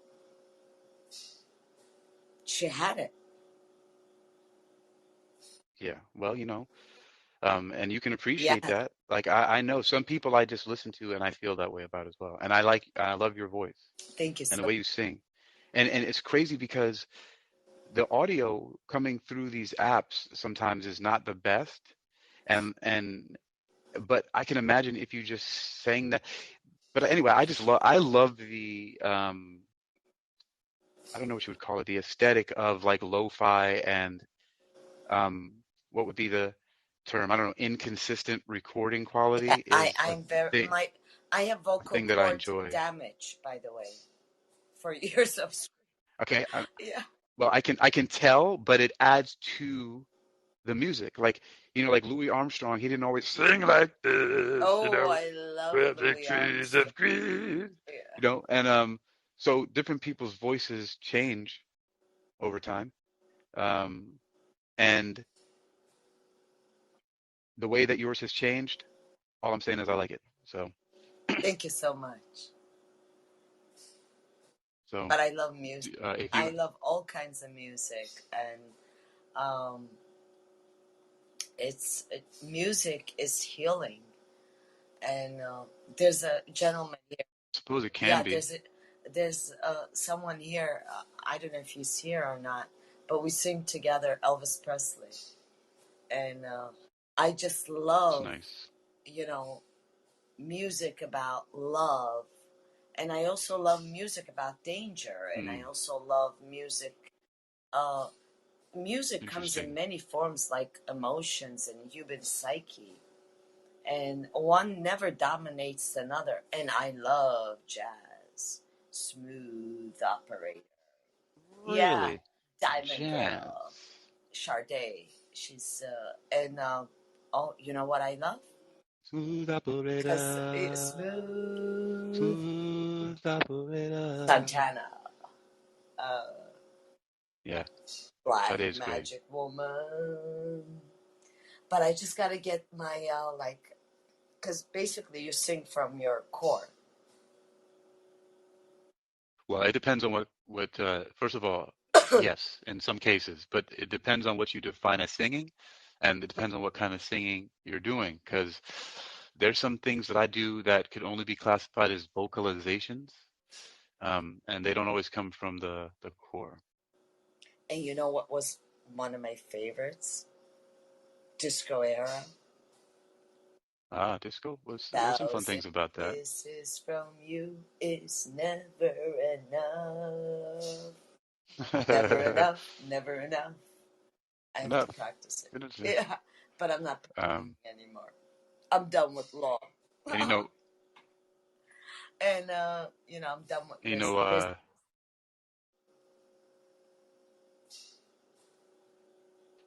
Speaker 3: She had it.
Speaker 4: Yeah. Well, and you can
Speaker 3: Yeah.
Speaker 4: appreciate that. Like I know some people I just listen to and I feel that way about as well. And I love your voice
Speaker 3: Thank you
Speaker 4: and the
Speaker 3: so
Speaker 4: way you sing. And it's crazy because the audio coming through these apps sometimes is not the best. And but I can imagine if you just sang that. But anyway, I love the I don't know what you would call it, the aesthetic of like lo-fi and um what would be the term? I don't know, inconsistent recording
Speaker 3: Yeah,
Speaker 4: quality is
Speaker 3: I'm very
Speaker 4: thing
Speaker 3: I have
Speaker 4: a
Speaker 3: vocal
Speaker 4: thing that I
Speaker 3: cord
Speaker 4: enjoy.
Speaker 3: damage, by the way, for years of
Speaker 4: Okay,
Speaker 3: yeah.
Speaker 4: well I can tell, but it adds to the music. Like like Louis Armstrong, he didn't always sing like this,
Speaker 3: Oh, I love
Speaker 4: perfect
Speaker 3: Louis
Speaker 4: trees
Speaker 3: Armstrong.
Speaker 4: of green,
Speaker 3: Yeah.
Speaker 4: and so different people's voices change over time. Um, and the way that yours has changed, all I'm saying is I like it.
Speaker 3: Thank you so much.
Speaker 4: So
Speaker 3: But I love music.
Speaker 4: if
Speaker 3: I
Speaker 4: you
Speaker 3: love all kinds of music, and um, music is healing. And there's a gentleman here.
Speaker 4: suppose it can
Speaker 3: Yeah,
Speaker 4: be.
Speaker 3: there's someone here. I don't know if he's here or not, but we sing together, Elvis Presley, and I just
Speaker 4: It's
Speaker 3: love,
Speaker 4: nice.
Speaker 3: you know, music about love, and I also love music about danger, and I
Speaker 4: Hmm.
Speaker 3: also love music. Uh, Music comes in
Speaker 4: Interesting.
Speaker 3: many forms, like emotions and human psyche, and one never dominates another. And I love jazz, smooth operator. Yeah,
Speaker 4: Really?
Speaker 3: Diamond
Speaker 4: Jazz.
Speaker 3: Girl, Sade. She's and oh, you know what I love?
Speaker 4: Smooth
Speaker 3: Because
Speaker 4: operator.
Speaker 3: smooth
Speaker 4: Smooth operator.
Speaker 3: Santana. Uh,
Speaker 4: Yeah.
Speaker 3: Black
Speaker 4: That is great.
Speaker 3: Magic Woman. But I just gotta get my like, because basically you sing from your core.
Speaker 4: Well, it depends on first of all, yes, in some cases, but it depends on what you define as singing, and it depends on what kind of singing you're doing, because there's some things that I do that could only be classified as vocalizations, and they don't always come from the core.
Speaker 3: And you know what was one of my favorites? Disco era.
Speaker 4: Ah, disco there's some fun
Speaker 3: Thousand
Speaker 4: things about that.
Speaker 3: kisses from you is never enough. Never enough, never enough. I have to
Speaker 4: Enough.
Speaker 3: practice it.
Speaker 4: Finish it.
Speaker 3: Yeah, but I'm not practicing
Speaker 4: Um,
Speaker 3: anymore. I'm done with law.
Speaker 4: and you know,
Speaker 3: And I'm done with
Speaker 4: you
Speaker 3: this
Speaker 4: know,
Speaker 3: business.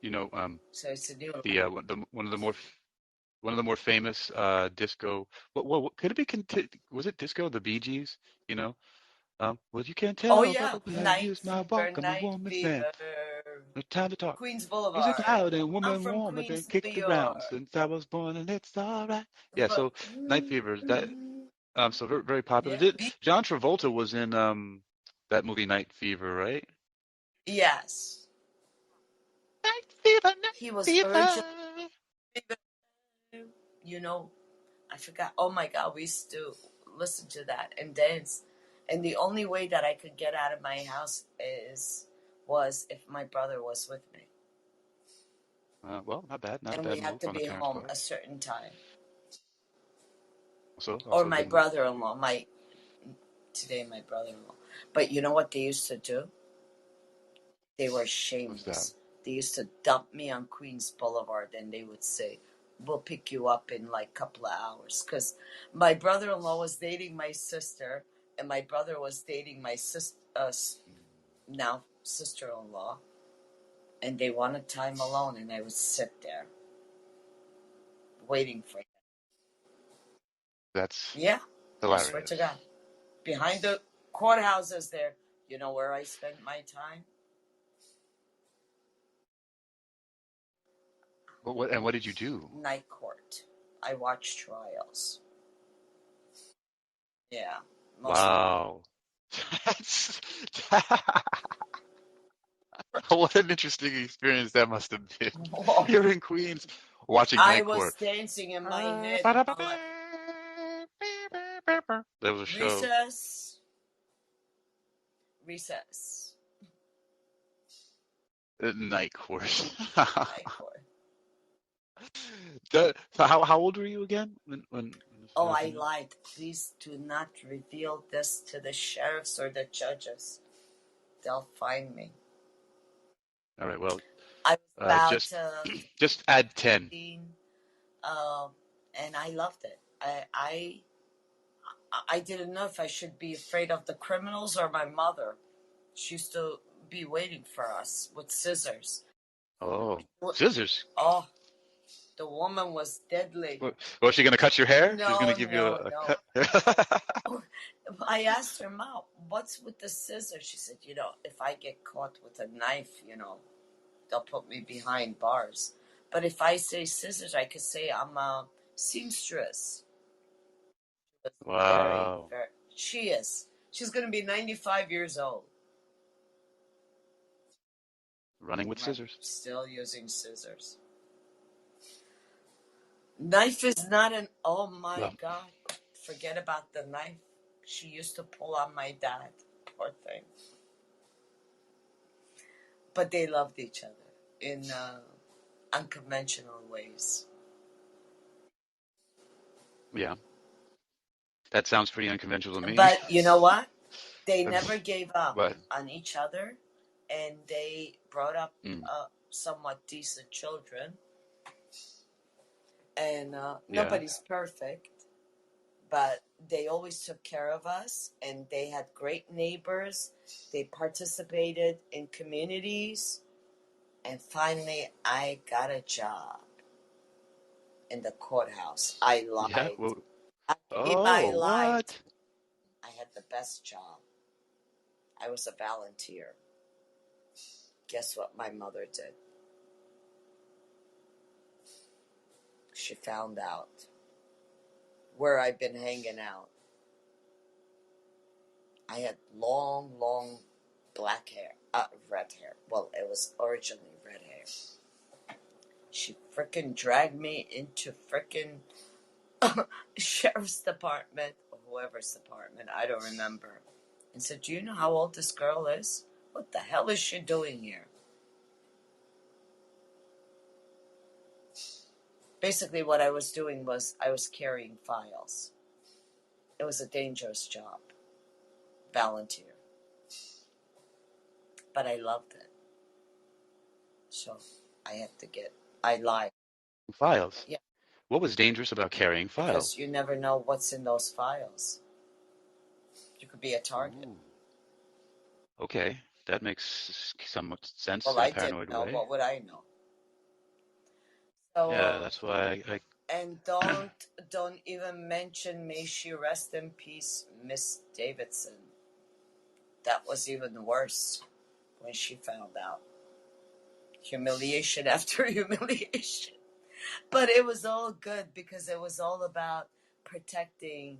Speaker 4: you know,
Speaker 3: So it's a new.
Speaker 4: one of the more famous disco. What could it be? Was it disco? The Bee Gees? You know, well, you can't
Speaker 3: Oh
Speaker 4: tell by
Speaker 3: yeah,
Speaker 4: the way I
Speaker 3: night
Speaker 4: use my
Speaker 3: fever,
Speaker 4: walk. I'm a
Speaker 3: night
Speaker 4: woman's man.
Speaker 3: fever.
Speaker 4: No time to talk.
Speaker 3: Queens
Speaker 4: Music
Speaker 3: Boulevard.
Speaker 4: loud and
Speaker 3: I'm
Speaker 4: woman
Speaker 3: from
Speaker 4: warm. I've been
Speaker 3: Queens, New
Speaker 4: kicked around
Speaker 3: York.
Speaker 4: since I was born, and it's all right. Yeah.
Speaker 3: But
Speaker 4: So Night Fever. That so very, very popular.
Speaker 3: yeah,
Speaker 4: John Travolta was in that movie Night Fever, right?
Speaker 3: yes,
Speaker 4: Night Fever,
Speaker 3: he was
Speaker 4: Night
Speaker 3: urgent.
Speaker 4: Fever.
Speaker 3: You know, I forgot. Oh my God, we used to listen to that and dance. And the only way that I could get out of my house was if my brother was with me,
Speaker 4: Well, not bad. Not a
Speaker 3: and we
Speaker 4: bad
Speaker 3: had
Speaker 4: move
Speaker 3: to
Speaker 4: on the
Speaker 3: be
Speaker 4: parents'
Speaker 3: home
Speaker 4: part.
Speaker 3: a certain time. Or
Speaker 4: Also a
Speaker 3: my
Speaker 4: good move.
Speaker 3: brother-in-law, my brother-in-law. But you know what they used to do? They were
Speaker 4: What's that?
Speaker 3: shameless. They used to dump me on Queens Boulevard, and they would say, "We'll pick you up in like a couple of hours." Because my brother-in-law was dating my sister, and my brother was dating my now sister-in-law, and they wanted time alone, and I would sit there waiting for him.
Speaker 4: That's
Speaker 3: Yeah, I swear to
Speaker 4: hilarious.
Speaker 3: God. Behind the courthouses there, you know where I spent my time?
Speaker 4: What did you do?
Speaker 3: Night court. I watched trials. Yeah, most.
Speaker 4: Wow. That's what an interesting experience that must have been. You're in Queens watching
Speaker 3: I
Speaker 4: Night
Speaker 3: was
Speaker 4: Court.
Speaker 3: dancing in my head.
Speaker 4: There was a show.
Speaker 3: Recess, recess,
Speaker 4: Night Court.
Speaker 3: night court.
Speaker 4: So how old were you again when this was
Speaker 3: Oh, I
Speaker 4: happening?
Speaker 3: lied. Please do not reveal this to the sheriffs or the judges. They'll find me.
Speaker 4: All right. Well,
Speaker 3: I was about
Speaker 4: just add 10.
Speaker 3: 15, and I loved it. I didn't know if I should be afraid of the criminals or my mother. She used to be waiting for us with scissors.
Speaker 4: Oh, scissors.
Speaker 3: Oh, the woman was deadly.
Speaker 4: Was she gonna cut your hair? She's gonna
Speaker 3: No,
Speaker 4: give you
Speaker 3: no,
Speaker 4: a
Speaker 3: no.
Speaker 4: cut.
Speaker 3: I asked her, Mom, what's with the scissors? She said, if I get caught with a knife, they'll put me behind bars. But if I say scissors, I could say I'm a seamstress. Very,
Speaker 4: Wow.
Speaker 3: very, she is. She's going to be 95 years old.
Speaker 4: Running with
Speaker 3: I'm
Speaker 4: scissors.
Speaker 3: still using scissors. Knife is not oh my
Speaker 4: Well,
Speaker 3: God. Forget about the knife. She used to pull on my dad. Poor thing. But they loved each other in unconventional ways.
Speaker 4: yeah. That sounds pretty unconventional to me.
Speaker 3: But you know what? They never gave up
Speaker 4: But
Speaker 3: on each other, and they brought up
Speaker 4: mm,
Speaker 3: somewhat decent children. And
Speaker 4: yeah,
Speaker 3: nobody's perfect, but they always took care of us, and they had great neighbors. They participated in communities, and finally, I got a job in the courthouse. I
Speaker 4: yeah.
Speaker 3: lied.
Speaker 4: Well,
Speaker 3: I
Speaker 4: oh,
Speaker 3: lied.
Speaker 4: what?
Speaker 3: I had the best job. I was a volunteer. Guess what my mother did? She found out where I've been hanging out. I had long black hair. Red hair. Well, it was originally red hair. She frickin' dragged me into frickin' sheriff's department, or whoever's department, I don't remember, and said, "Do you know how old this girl is? What the hell is she doing here?" Basically, what I was doing was I was carrying files. It was a dangerous job. Volunteer. But I loved it. So I lied.
Speaker 4: Files.
Speaker 3: Yeah.
Speaker 4: What was dangerous about carrying
Speaker 3: Because
Speaker 4: files?
Speaker 3: you never know what's in those files. You could be a target.
Speaker 4: Ooh. Okay, that makes somewhat sense
Speaker 3: Well,
Speaker 4: in a
Speaker 3: I didn't
Speaker 4: paranoid
Speaker 3: know.
Speaker 4: way.
Speaker 3: What would I know? So,
Speaker 4: Yeah, that's why I
Speaker 3: and don't even mention, may she rest in peace, Miss Davidson. That was even worse when she found out. Humiliation after humiliation. But it was all good because it was all about protecting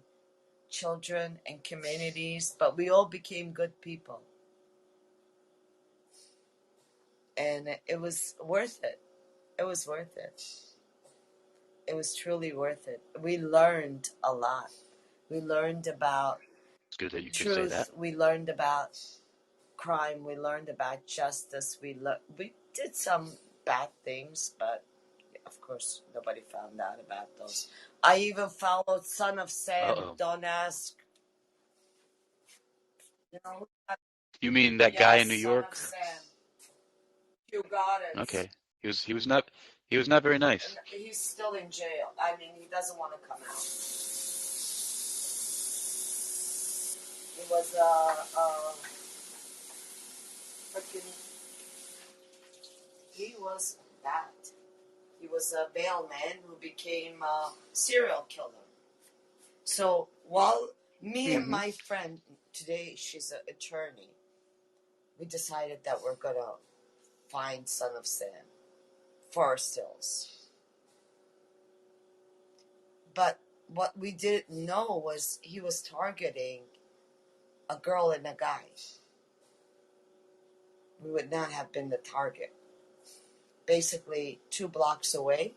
Speaker 3: children and communities. But we all became good people. And it was worth it. It was worth it. It was truly worth it. We learned a lot. We learned about
Speaker 4: it's good that you could say that.
Speaker 3: truth. We learned about crime. We learned about justice. We did some bad things, but of course nobody found out about those. I even followed Son of Sam.
Speaker 4: Uh-oh.
Speaker 3: Don't ask. You know,
Speaker 4: You mean that guy
Speaker 3: yes,
Speaker 4: in New
Speaker 3: Son
Speaker 4: York?
Speaker 3: of Sam. You got it.
Speaker 4: Okay. He was not very nice.
Speaker 3: He's still in jail. I mean, he doesn't want to come out. He was freaking. He was bad. He was a mailman who became a serial killer. So while me and
Speaker 4: Mm-hmm.
Speaker 3: my friend, today she's an attorney, we decided that we're going to find Son of Sam, Forest Hills. But what we didn't know was he was targeting a girl and a guy. We would not have been the target. Basically, 2 blocks away,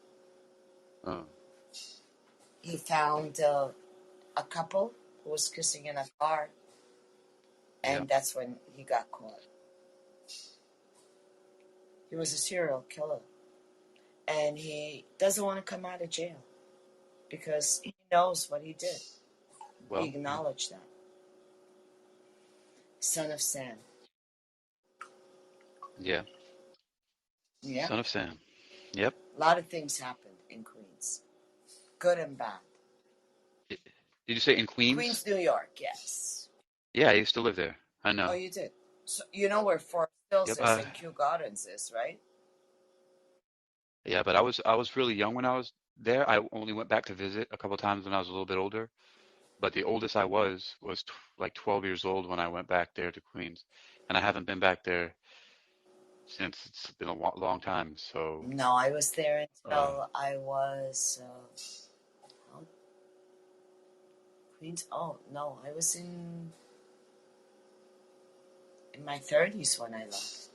Speaker 4: Oh.
Speaker 3: he found a couple who was kissing in a car, and
Speaker 4: Yeah.
Speaker 3: that's when he got caught. He was a serial killer, and he doesn't want to come out of jail because he knows what he did. He
Speaker 4: Well,
Speaker 3: acknowledged that. Son of Sam.
Speaker 4: yeah.
Speaker 3: Yeah.
Speaker 4: Son of Sam. Yep.
Speaker 3: A lot of things happened in Queens, good and bad.
Speaker 4: Did you say in Queens?
Speaker 3: Queens, New York, yes.
Speaker 4: Yeah, I used to live there. I know.
Speaker 3: Oh, you did? So you know where Forest Hills
Speaker 4: Yep.
Speaker 3: is and Kew Gardens is, right?
Speaker 4: Yeah, but I was really young when I was there. I only went back to visit a couple times when I was a little bit older. But the oldest I was like 12 years old when I went back there to Queens, and I haven't been back there since. It's been a long time. So,
Speaker 3: No, I was there
Speaker 4: uh,
Speaker 3: until I was oh, Queens. Oh no, I was in my 30s when I left.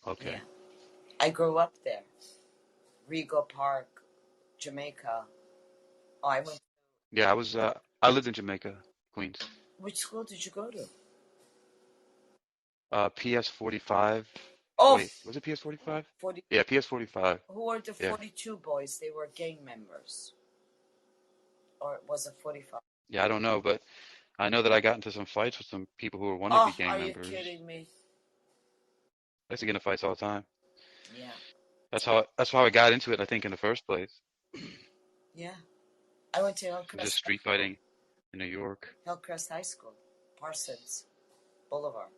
Speaker 4: okay.
Speaker 3: Yeah, I grew up there. Rego Park, Jamaica. Oh, I went.
Speaker 4: Yeah, I lived in Jamaica, Queens.
Speaker 3: Which school did you go to?
Speaker 4: PS 45.
Speaker 3: Oh,
Speaker 4: Wait, was it PS 45?
Speaker 3: 40.
Speaker 4: Yeah, PS 45.
Speaker 3: Who were the
Speaker 4: Yeah.
Speaker 3: 42 boys? They were gang members, or was it 45?
Speaker 4: Yeah, I don't know, but I know that I got into some fights with some people who were
Speaker 3: Oh,
Speaker 4: wannabe gang
Speaker 3: are you
Speaker 4: members.
Speaker 3: kidding me?
Speaker 4: I used to get into fights all the time.
Speaker 3: Yeah.
Speaker 4: That's how I got into it, I think, in the first place.
Speaker 3: Yeah. I went to
Speaker 4: Just
Speaker 3: Hillcrest
Speaker 4: street fighting in New York.
Speaker 3: High School, Parsons Boulevard.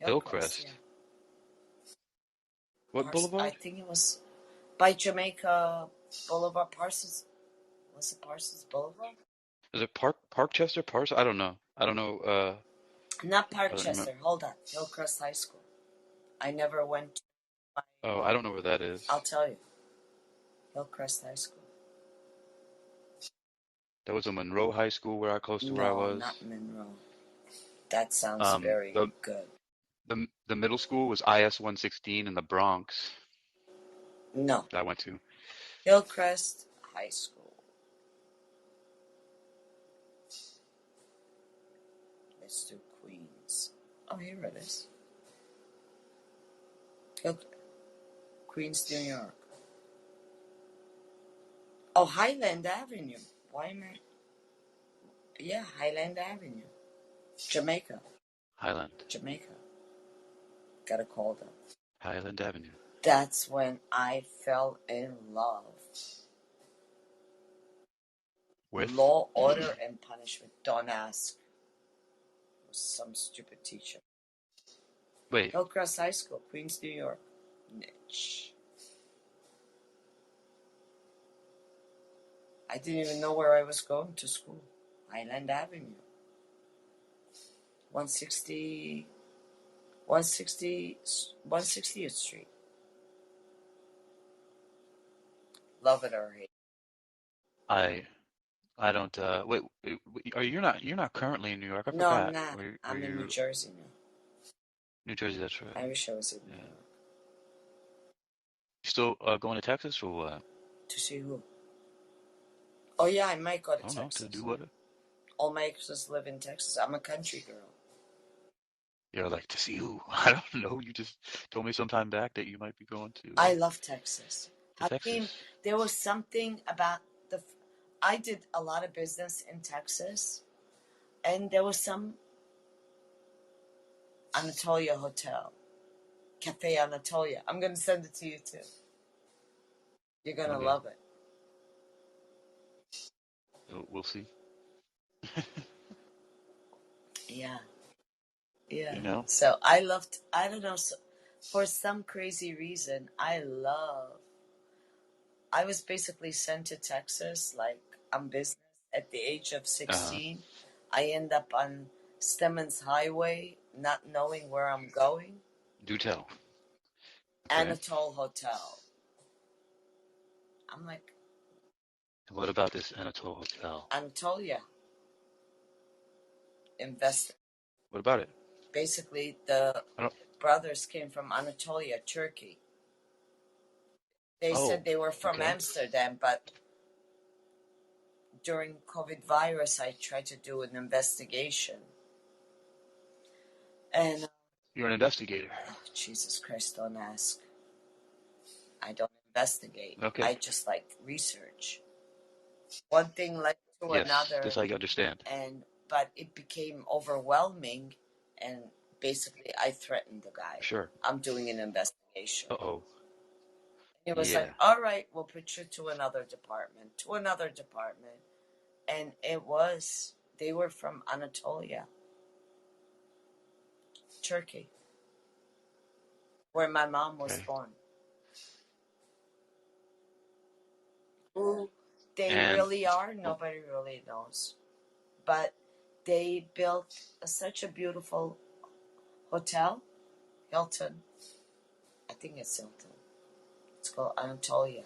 Speaker 4: Hillcrest.
Speaker 3: Yeah.
Speaker 4: What
Speaker 3: I
Speaker 4: boulevard?
Speaker 3: think it was by Jamaica Boulevard. Parsons. Was it Parsons Boulevard?
Speaker 4: Is it Parkchester? I don't know. I don't know.
Speaker 3: Not
Speaker 4: I don't remember.
Speaker 3: Parkchester. Hold on. Hillcrest High School. I never went to my,
Speaker 4: Oh, I don't know where that is.
Speaker 3: I'll tell you. Hillcrest High School.
Speaker 4: That was a Monroe High School close to where I
Speaker 3: No,
Speaker 4: was.
Speaker 3: not Monroe. That sounds very good.
Speaker 4: The middle school was IS 116 in the Bronx
Speaker 3: No.
Speaker 4: that I went to.
Speaker 3: Hillcrest High School. Let's do Queens. Oh, here it is. Queens, New York. Oh, Highland Avenue. Why am I? Yeah, Highland Avenue. Jamaica.
Speaker 4: Highland.
Speaker 3: Jamaica. Gotta call them.
Speaker 4: Highland Avenue.
Speaker 3: That's when I fell in love.
Speaker 4: With?
Speaker 3: Law, Order, and Punishment. Don't ask. It was some stupid teacher.
Speaker 4: Wait.
Speaker 3: Hillcrest High School, Queens, New York. Niche. I didn't even know where I was going to school. Highland Avenue. 160th Street. Love it or hate it.
Speaker 4: I don't wait, you're not currently in New York. I
Speaker 3: No,
Speaker 4: forgot.
Speaker 3: I'm not. I'm in New Jersey now.
Speaker 4: New Jersey, that's right.
Speaker 3: I wish I was in New York.
Speaker 4: You still going to Texas or what?
Speaker 3: To see who? Oh yeah, I might go to
Speaker 4: I don't
Speaker 3: Texas.
Speaker 4: know, to do what?
Speaker 3: All my exes live in Texas. I'm a country girl.
Speaker 4: You're like, to see who? I don't know. You just told me some time back that you might be going to
Speaker 3: I love Texas.
Speaker 4: Texas.
Speaker 3: There was something about I did a lot of business in Texas, and there was some Anatolia Hotel, Cafe Anatolia. I'm going to send it to you too. You're going to love it.
Speaker 4: We'll see.
Speaker 3: Yeah. Yeah.
Speaker 4: You know?
Speaker 3: So I don't know, for some crazy reason, I was basically sent to Texas, like, on business at the age of 16. I end up on Stemmons Highway, not knowing where I'm going.
Speaker 4: Do tell.
Speaker 3: Okay. Anatole Hotel. I'm like...
Speaker 4: What about this Anatole Hotel?
Speaker 3: Anatolia. Invested.
Speaker 4: What about it?
Speaker 3: Basically, the brothers came from Anatolia, Turkey. They said they were from Amsterdam, but during COVID virus, I tried to do an investigation. And
Speaker 4: you're an investigator.
Speaker 3: Oh, Jesus Christ, don't ask. I don't investigate.
Speaker 4: Okay.
Speaker 3: I just like research. One thing led to another.
Speaker 4: That's how you understand.
Speaker 3: But it became overwhelming, and basically I threatened the guy.
Speaker 4: Sure.
Speaker 3: I'm doing an investigation.
Speaker 4: Uh-oh.
Speaker 3: It was like, all right, we'll put you to another department. And they were from Anatolia, Turkey, where my mom was born. Who they really are, nobody really knows. But they built such a beautiful hotel, Hilton. I think it's Hilton. It's called Anatolia.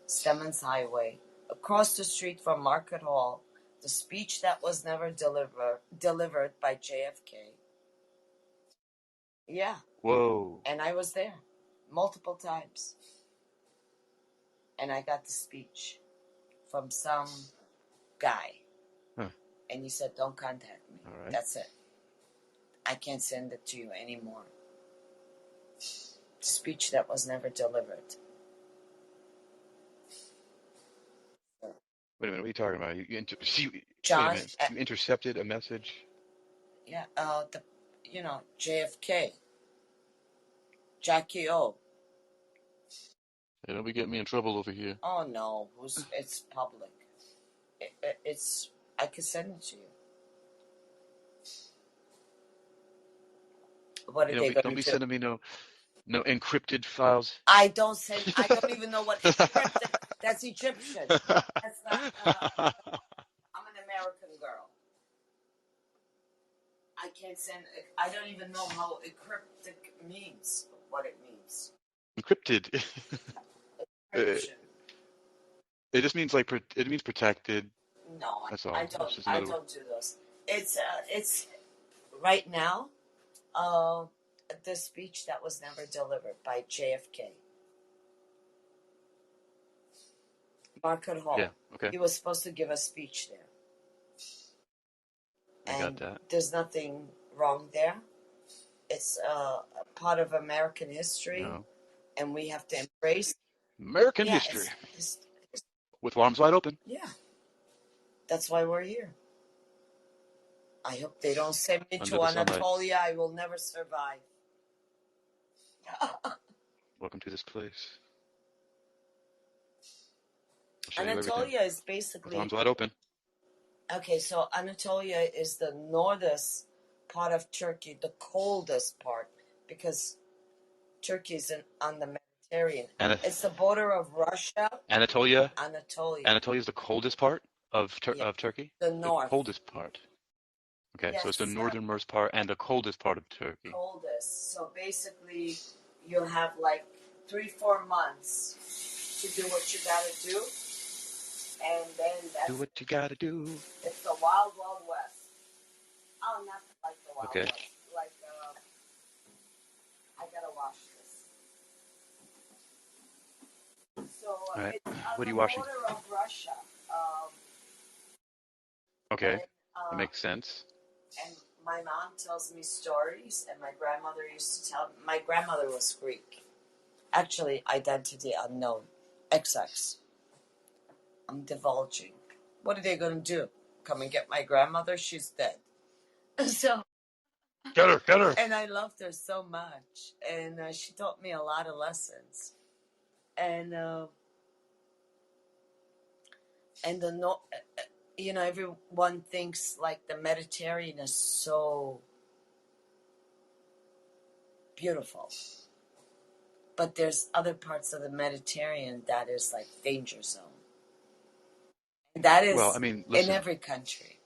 Speaker 3: Stemmons Highway. Across the street from Market Hall. The speech that was never delivered by JFK. Yeah.
Speaker 4: Whoa.
Speaker 3: And I was there multiple times. And I got the speech from some guy. And he said, don't contact me. All right. That's it. I can't send it to you anymore. Speech that was never delivered.
Speaker 4: Wait a minute, what are you talking about?
Speaker 3: John,
Speaker 4: you intercepted a message?
Speaker 3: Yeah, JFK. Jackie O.
Speaker 4: Hey, don't be getting me in trouble over here.
Speaker 3: Oh, no. It's public. I could send it to you. What are they going to do?
Speaker 4: Don't be sending me no encrypted files.
Speaker 3: I don't even know what encrypted. That's Egyptian. That's not, I'm an American girl. I don't even know how encryptic means. what it means.
Speaker 4: Encrypted.
Speaker 3: Encryption.
Speaker 4: It just means like it means protected.
Speaker 3: No,
Speaker 4: That's all.
Speaker 3: I
Speaker 4: It's
Speaker 3: don't.
Speaker 4: just
Speaker 3: I
Speaker 4: another word.
Speaker 3: don't do those. It's right now. Uh, the speech that was never delivered by JFK, Market Hall.
Speaker 4: Yeah. Okay.
Speaker 3: He was supposed to give a speech there,
Speaker 4: I got
Speaker 3: and
Speaker 4: that.
Speaker 3: there's nothing wrong there. It's a part of American history,
Speaker 4: No.
Speaker 3: and we have to embrace.
Speaker 4: American
Speaker 3: Yeah,
Speaker 4: history
Speaker 3: it's
Speaker 4: with arms wide open.
Speaker 3: yeah. That's why we're here. I hope they don't send me
Speaker 4: Under
Speaker 3: to
Speaker 4: the sunlight.
Speaker 3: Anatolia. I will never survive.
Speaker 4: Welcome to this place. I'll show you everything.
Speaker 3: Anatolia is
Speaker 4: With
Speaker 3: basically
Speaker 4: arms wide open.
Speaker 3: okay. So Anatolia is the northest part of Turkey, the coldest part, because Turkey is on the Mediterranean. It's the border of Russia.
Speaker 4: Anatolia.
Speaker 3: Anatolia.
Speaker 4: Anatolia is the coldest part of
Speaker 3: Yeah.
Speaker 4: of Turkey.
Speaker 3: The north.
Speaker 4: Coldest part. Okay,
Speaker 3: Yes,
Speaker 4: so it's the northernmost part and the coldest part of Turkey.
Speaker 3: Coldest. So basically, you have like 3-4 months to do what you gotta do, and then that's
Speaker 4: Do what you gotta do.
Speaker 3: it's the wild, wild west. Oh, not like the wild
Speaker 4: Okay.
Speaker 3: west. Like I gotta wash this. So
Speaker 4: All right.
Speaker 3: it's on
Speaker 4: What are
Speaker 3: the
Speaker 4: you washing?
Speaker 3: border of Russia.
Speaker 4: Okay,
Speaker 3: And,
Speaker 4: that makes sense.
Speaker 3: And my mom tells me stories, and my grandmother used to tell. My grandmother was Greek. Actually, identity unknown. XX. I'm divulging. What are they going to do? Come and get my grandmother? She's dead. So.
Speaker 4: Get her, get her.
Speaker 3: And I loved her so much. And she taught me a lot of lessons. And everyone thinks like the Mediterranean is so beautiful. But there's other parts of the Mediterranean that is like danger zone. And that is
Speaker 4: Well, I mean, listen,
Speaker 3: in every country.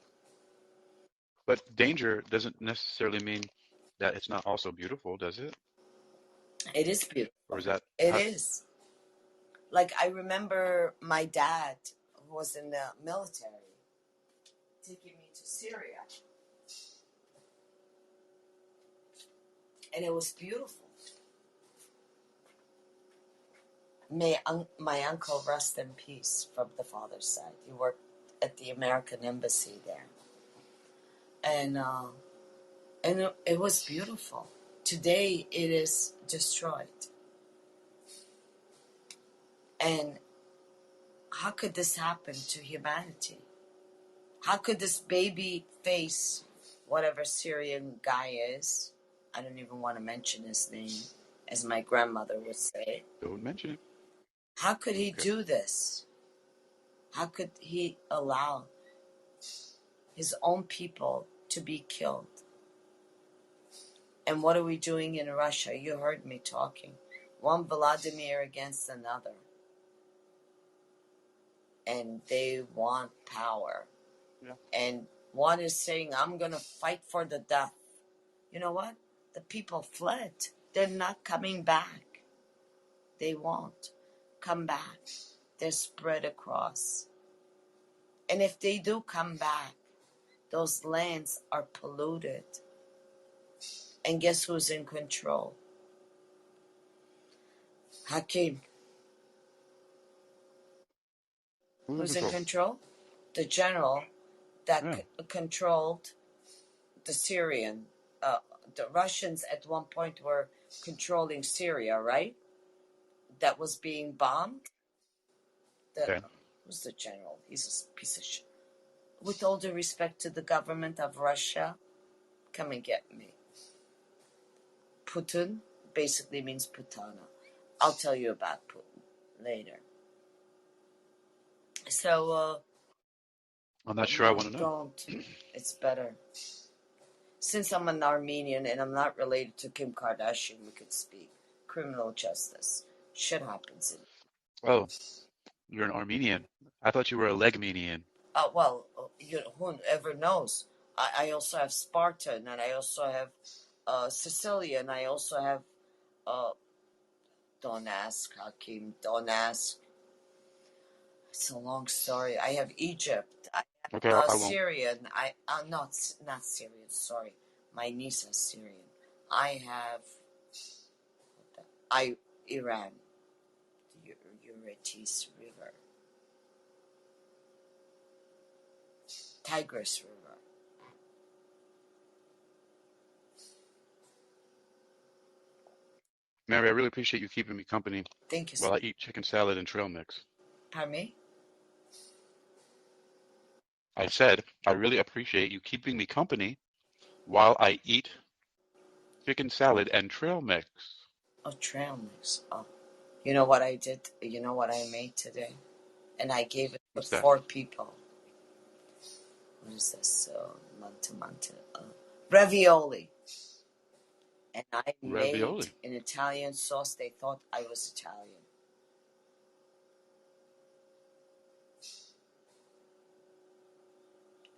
Speaker 4: but danger doesn't necessarily mean that it's not also beautiful, does it?
Speaker 3: It is beautiful.
Speaker 4: Or is that
Speaker 3: It is. Like I remember my dad, who was in the military, taking me to Syria. And it was beautiful. May my uncle rest in peace from the father's side. He worked at the American embassy there. And it was beautiful. Today it is destroyed. And how could this happen to humanity? How could this baby face whatever Syrian guy is? I don't even want to mention his name, as my grandmother would say.
Speaker 4: Don't mention it.
Speaker 3: How could he do this? How could he allow his own people to be killed? And what are we doing in Russia? You heard me talking. One Vladimir against another. And they want power.
Speaker 4: Yeah.
Speaker 3: And one is saying, I'm going to fight for the death. You know what? The people fled. They're not coming back. They won't come back. They're spread across. And if they do come back, those lands are polluted. And guess who's in control? Hakim. Who's in control? The general that controlled the Syrian. The Russians at one point were controlling Syria, right? That was being bombed. Who's the general? He's a piece of shit. With all due respect to the government of Russia, come and get me. Putin basically means putana. I'll tell you about Putin later. So,
Speaker 4: I'm not sure I want to know.
Speaker 3: Don't. It's better. Since I'm an Armenian and I'm not related to Kim Kardashian, we could speak. Criminal justice. Shit happens.
Speaker 4: Oh, you're an Armenian. I thought you were a Legmenian.
Speaker 3: Well, whoever knows. I also have Spartan, and I also have Sicilian. I also have Don't ask, Hakeem. Don't ask. It's a long story. I have Egypt. I
Speaker 4: Okay,
Speaker 3: have
Speaker 4: I won't.
Speaker 3: Syrian. Not Syrian. Sorry, my niece is Syrian. I have Iran, the Euphrates River, Tigris River.
Speaker 4: Mary, I really appreciate you keeping me company
Speaker 3: Thank you.
Speaker 4: while I eat chicken salad and trail mix.
Speaker 3: Pardon me?
Speaker 4: I said, I really appreciate you keeping me company while I eat chicken salad and trail mix.
Speaker 3: Oh, trail mix. Oh, you know what I did? You know what I made today? And I gave it to
Speaker 4: What's that?
Speaker 3: 4 people. What is this? Manta. Ravioli. And I
Speaker 4: Ravioli.
Speaker 3: made an Italian sauce. They thought I was Italian.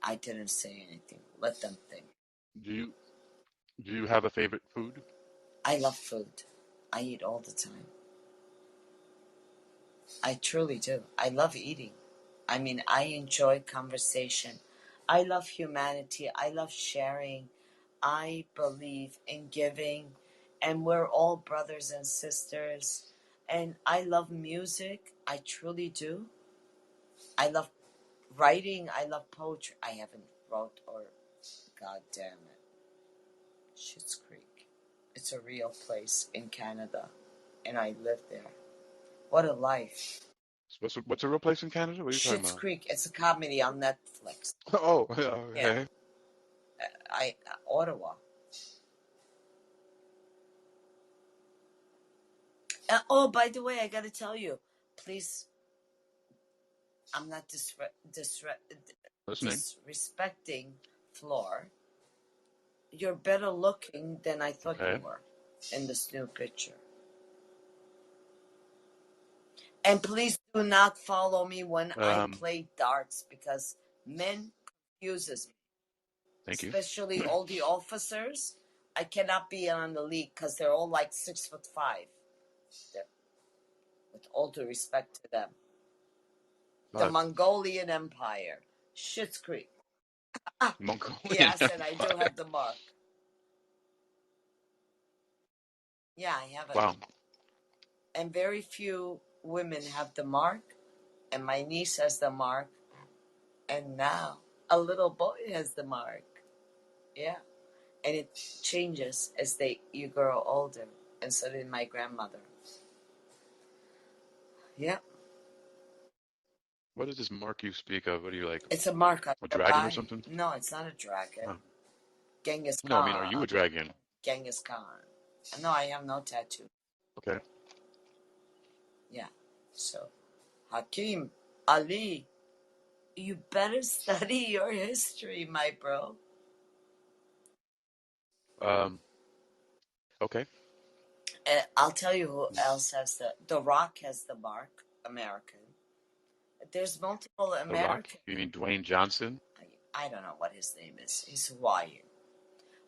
Speaker 3: I didn't say anything. Let them think.
Speaker 4: Do you have a favorite food?
Speaker 3: I love food. I eat all the time. I truly do. I love eating. I mean, I enjoy conversation. I love humanity. I love sharing. I believe in giving. And we're all brothers and sisters. And I love music. I truly do. I love writing. I love poetry. I haven't wrote or... God damn it. Schitt's Creek. It's a real place in Canada. And I live there. What a life.
Speaker 4: What's a real place in Canada? What are you talking
Speaker 3: Schitt's
Speaker 4: about?
Speaker 3: Creek. It's a comedy on Netflix.
Speaker 4: Oh, okay.
Speaker 3: Yeah. Ottawa. Oh, by the way, I gotta tell you, please, I'm not
Speaker 4: Listening.
Speaker 3: disrespecting Floor. You're better looking than I thought you were in this new picture. And please do not follow me when I play darts because men confuses me.
Speaker 4: Thank you.
Speaker 3: Especially all the officers. I cannot be on the league because they're all like 6'5". With all due respect to them. The Mongolian Empire. Schitt's Creek.
Speaker 4: Mongolian.
Speaker 3: Yes, and I do have the mark. Yeah, I have it.
Speaker 4: Wow.
Speaker 3: And very few women have the mark. And my niece has the mark. And now a little boy has the mark. Yeah. And it changes as you grow older. And so did my grandmother. Yeah.
Speaker 4: What is this mark you speak of? What do you like?
Speaker 3: It's a mark on
Speaker 4: A
Speaker 3: your
Speaker 4: dragon
Speaker 3: body.
Speaker 4: or something?
Speaker 3: No, it's not a dragon.
Speaker 4: Oh.
Speaker 3: Genghis Khan.
Speaker 4: No, I mean, are you a dragon?
Speaker 3: Genghis Khan. No, I have no tattoo.
Speaker 4: Okay.
Speaker 3: Yeah. So, Hakeem, Ali, you better study your history, my bro.
Speaker 4: Okay.
Speaker 3: And I'll tell you who else has The Rock has the mark, American. There's multiple American.
Speaker 4: The Rock? You mean Dwayne Johnson?
Speaker 3: I don't know what his name is. He's Hawaiian.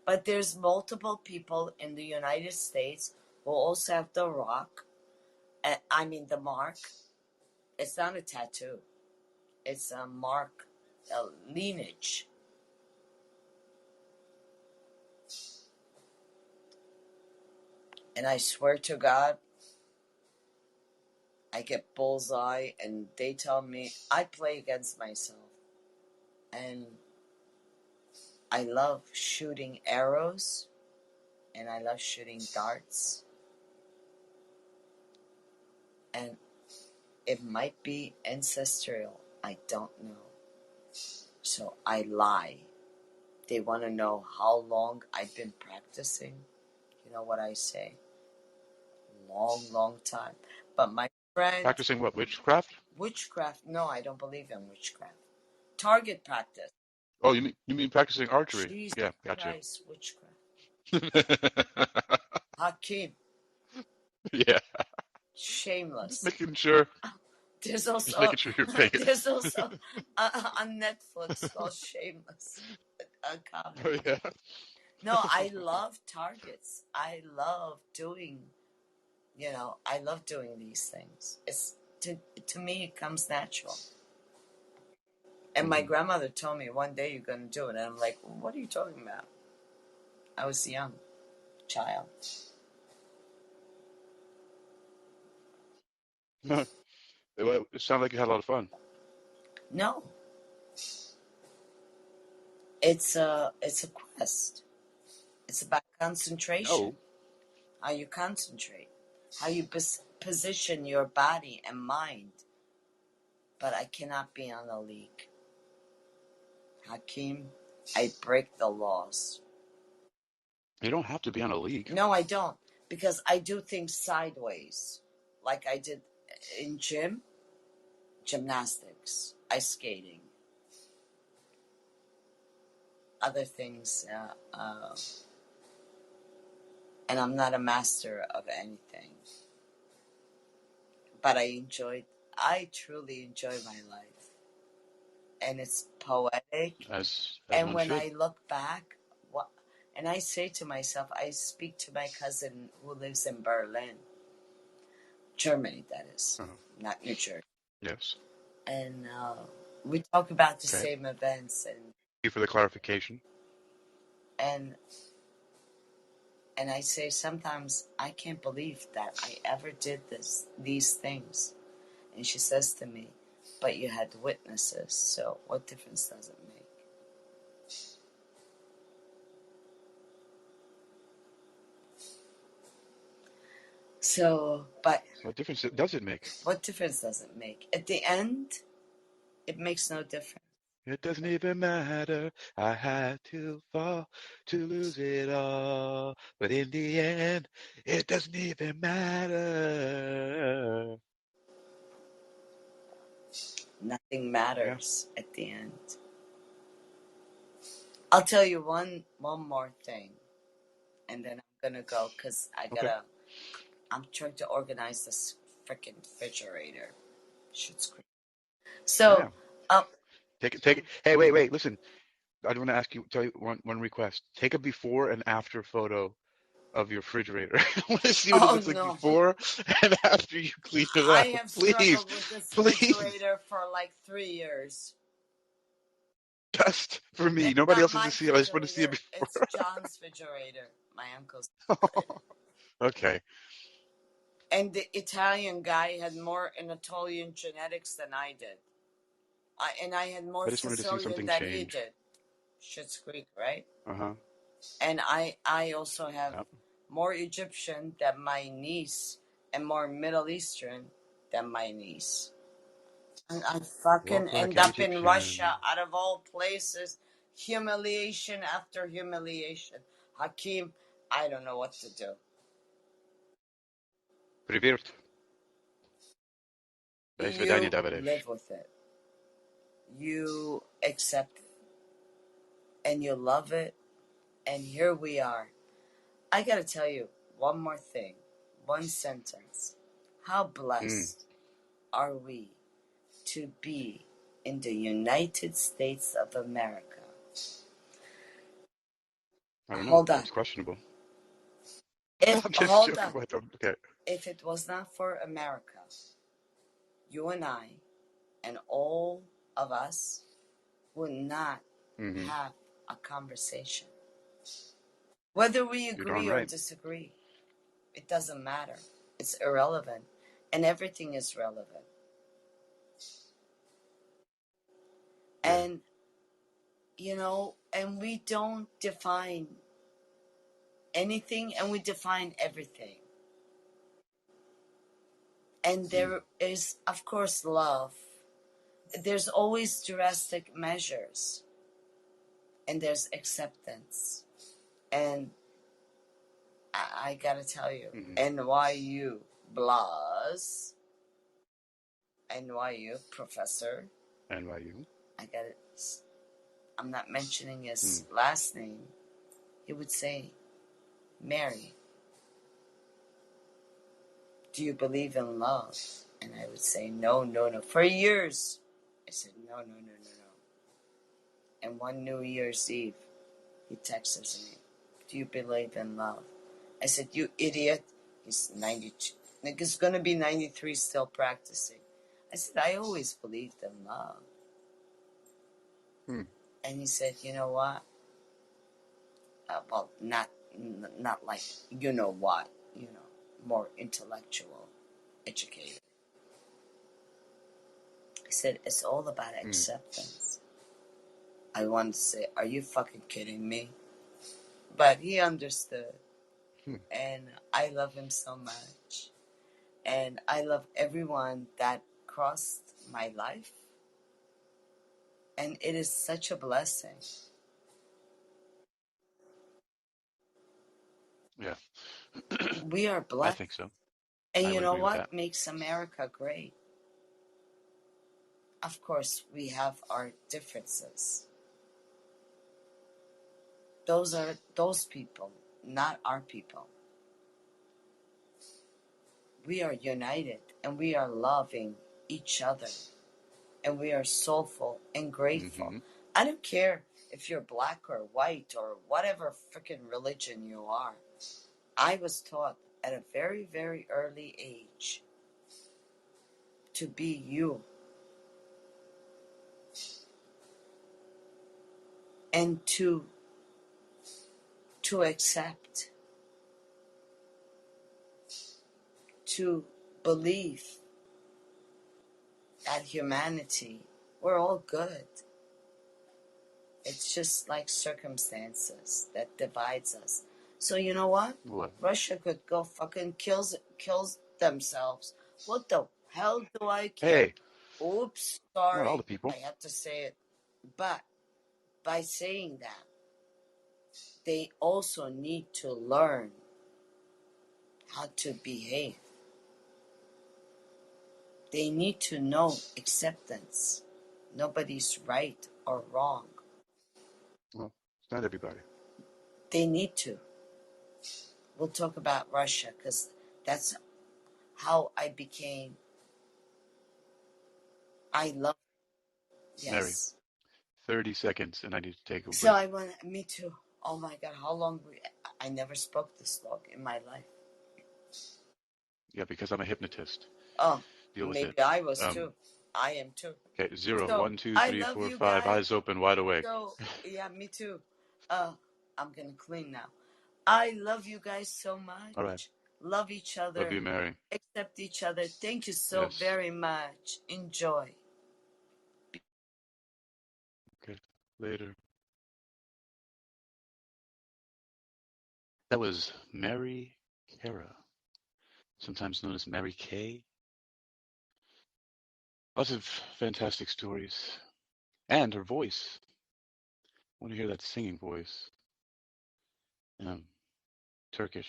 Speaker 3: But there's multiple people in the United States who also have The Rock. I mean, the mark. It's not a tattoo. It's a mark, a lineage. And I swear to God, I get bullseye and they tell me I play against myself. And I love shooting arrows and I love shooting darts. And it might be ancestral. I don't know. So I lie. They want to know how long I've been practicing. You know what I say? Long time. But my friend...
Speaker 4: Practicing what, witchcraft?
Speaker 3: Witchcraft? No, I don't believe in witchcraft. Target practice.
Speaker 4: Oh, you mean practicing archery?
Speaker 3: Jesus
Speaker 4: yeah, gotcha.
Speaker 3: Christ, witchcraft. Hakeem.
Speaker 4: Yeah.
Speaker 3: Shameless.
Speaker 4: Just making sure.
Speaker 3: There's also
Speaker 4: Just making sure you're paying it.
Speaker 3: there's also on Netflix called Shameless. A comedy.
Speaker 4: Oh, yeah.
Speaker 3: No, I love targets. I love doing You know, I love doing these things. It's to me, it comes natural. And my grandmother told me, one day you're going to do it. And I'm like, what are you talking about? I was a young child.
Speaker 4: It sounded like you had a lot of fun.
Speaker 3: No, it's a quest. It's about concentration.
Speaker 4: No,
Speaker 3: How you concentrate, how you position your body and mind. But I cannot be on a league. Hakeem, I break the laws.
Speaker 4: you don't have to be on a league.
Speaker 3: No, I don't. Because I do things sideways. Like I did in gymnastics, ice skating, other things. And I'm not a master of anything. But I truly enjoy my life. And it's poetic.
Speaker 4: As
Speaker 3: And
Speaker 4: one
Speaker 3: when
Speaker 4: should.
Speaker 3: I look back, and I say to myself, I speak to my cousin who lives in Berlin, Germany, that is, not New Jersey.
Speaker 4: Yes.
Speaker 3: And we talk about the
Speaker 4: Okay.
Speaker 3: same events,
Speaker 4: Thank you for the clarification.
Speaker 3: and I say sometimes I can't believe that I ever did these things. And she says to me, but you had witnesses, so what difference does it make? So, but
Speaker 4: What difference does it make?
Speaker 3: what difference does it make? At the end, it makes no difference.
Speaker 4: It doesn't even matter. I had to fall to lose it all. But in the end, it doesn't even matter.
Speaker 3: Nothing matters at the end. I'll tell you one more thing, and then I'm gonna go because I'm trying to organize this freaking refrigerator. Shit's crazy. So,
Speaker 4: Take it. Hey, wait, listen. I want to tell you one request. Take a before and after photo of your refrigerator. I want to see what it
Speaker 3: oh
Speaker 4: looks like
Speaker 3: no,
Speaker 4: before and after you clean it
Speaker 3: I
Speaker 4: out.
Speaker 3: have
Speaker 4: Please,
Speaker 3: struggled with this
Speaker 4: please,
Speaker 3: refrigerator for like 3 years.
Speaker 4: just for me.
Speaker 3: It's
Speaker 4: Nobody
Speaker 3: not
Speaker 4: else has to
Speaker 3: my
Speaker 4: see it. I just want to see it
Speaker 3: refrigerator.
Speaker 4: before.
Speaker 3: It's John's refrigerator, my uncle's.
Speaker 4: Okay.
Speaker 3: And the Italian guy had more Anatolian genetics than I did. And I had more
Speaker 4: I just wanted to see
Speaker 3: Sicilian
Speaker 4: something
Speaker 3: than he
Speaker 4: change.
Speaker 3: did. Schitt's Creek, right?
Speaker 4: Uh-huh.
Speaker 3: And I also have
Speaker 4: Yep.
Speaker 3: more Egyptian than my niece and more Middle Eastern than my niece. And I fucking
Speaker 4: Walk like
Speaker 3: end
Speaker 4: an
Speaker 3: up in
Speaker 4: Egyptian.
Speaker 3: Russia, out of all places. Humiliation after humiliation. Hakeem, I don't know what to do.
Speaker 4: Привет. До свидания,
Speaker 3: You
Speaker 4: товарищ.
Speaker 3: live with it. You accept it. And you love it. And here we are. I gotta tell you one more thing. One sentence. How blessed are we to be in the United States of America?
Speaker 4: I don't know.
Speaker 3: Hold on.
Speaker 4: It's questionable.
Speaker 3: If
Speaker 4: I'm just
Speaker 3: hold
Speaker 4: joking
Speaker 3: on.
Speaker 4: with them. Okay.
Speaker 3: If it was not for America, you and I and all of us would not have a conversation. Whether we
Speaker 4: You're darn
Speaker 3: agree or
Speaker 4: right.
Speaker 3: disagree, it doesn't matter. It's irrelevant. And everything is relevant.
Speaker 4: Yeah.
Speaker 3: And, you know, and we don't define anything and we define everything. And there is, of course, love. There's always drastic measures. And there's acceptance. And I gotta tell you, NYU Blas, NYU professor,
Speaker 4: NYU.
Speaker 3: I'm not mentioning his last name. He would say, Mary, do you believe in love? And I would say, no. For years, I said, no. And one New Year's Eve, he texts me, do you believe in love? I said, you idiot. He's 92. Like, it's going to be 93 still practicing. I said, I always believed in love. And he said, you know what? Well, not like, you know what, more intellectual, educated. I said, it's all about acceptance. I wanted to say, are you fucking kidding me? But he understood. And I love him so much. And I love everyone that crossed my life. And it is such a blessing.
Speaker 4: Yeah.
Speaker 3: We are
Speaker 4: I
Speaker 3: blessed.
Speaker 4: think so.
Speaker 3: And
Speaker 4: I
Speaker 3: you
Speaker 4: would
Speaker 3: know
Speaker 4: agree with
Speaker 3: what
Speaker 4: that.
Speaker 3: makes America great? Of course, we have our differences. Those are those people, not our people. We are united and we are loving each other. And we are soulful and grateful. I don't care if you're black or white or whatever freaking religion you are. I was taught at a very, very early age to be you. And to accept, to believe that humanity, we're all good. It's just like circumstances that divides us. So you know what? Russia could go fucking kills themselves. What the hell do I care?
Speaker 4: Hey,
Speaker 3: Oops,
Speaker 4: not all
Speaker 3: sorry.
Speaker 4: the people.
Speaker 3: I had to say it. But by saying that, they also need to learn how to behave. They need to know acceptance. Nobody's right or wrong.
Speaker 4: Well, it's not everybody.
Speaker 3: They need to. We'll talk about Russia because that's how I became. I love. Yes.
Speaker 4: Mary, 30 seconds and I need to take a
Speaker 3: So
Speaker 4: break.
Speaker 3: I want. Me too. Oh my God! How long? I never spoke this long in my life.
Speaker 4: Yeah, because I'm a hypnotist.
Speaker 3: Oh,
Speaker 4: Deal with
Speaker 3: maybe
Speaker 4: it.
Speaker 3: I was too. I am too.
Speaker 4: Okay, 0,
Speaker 3: So
Speaker 4: 1, 2,
Speaker 3: I
Speaker 4: 3,
Speaker 3: love
Speaker 4: 4,
Speaker 3: you
Speaker 4: 5.
Speaker 3: guys.
Speaker 4: Eyes open, wide awake.
Speaker 3: So yeah, me too. I'm gonna clean now. I love you guys so much.
Speaker 4: All right.
Speaker 3: Love each other.
Speaker 4: Love you, Mary.
Speaker 3: Accept each other. Thank you so very much. Enjoy.
Speaker 4: Okay, later. That was Mary Cara, sometimes known as Mary Kay. Lots of fantastic stories. And her voice. I want to hear that singing voice. Turkish.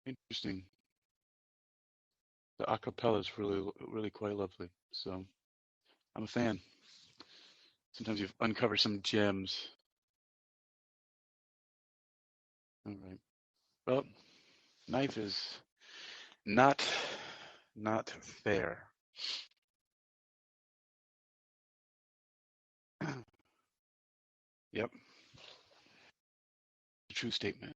Speaker 4: Interesting. The acapella is really, really quite lovely. So I'm a fan. Sometimes you uncover some gems. All right. Well, knife is not fair. Yep. True statement.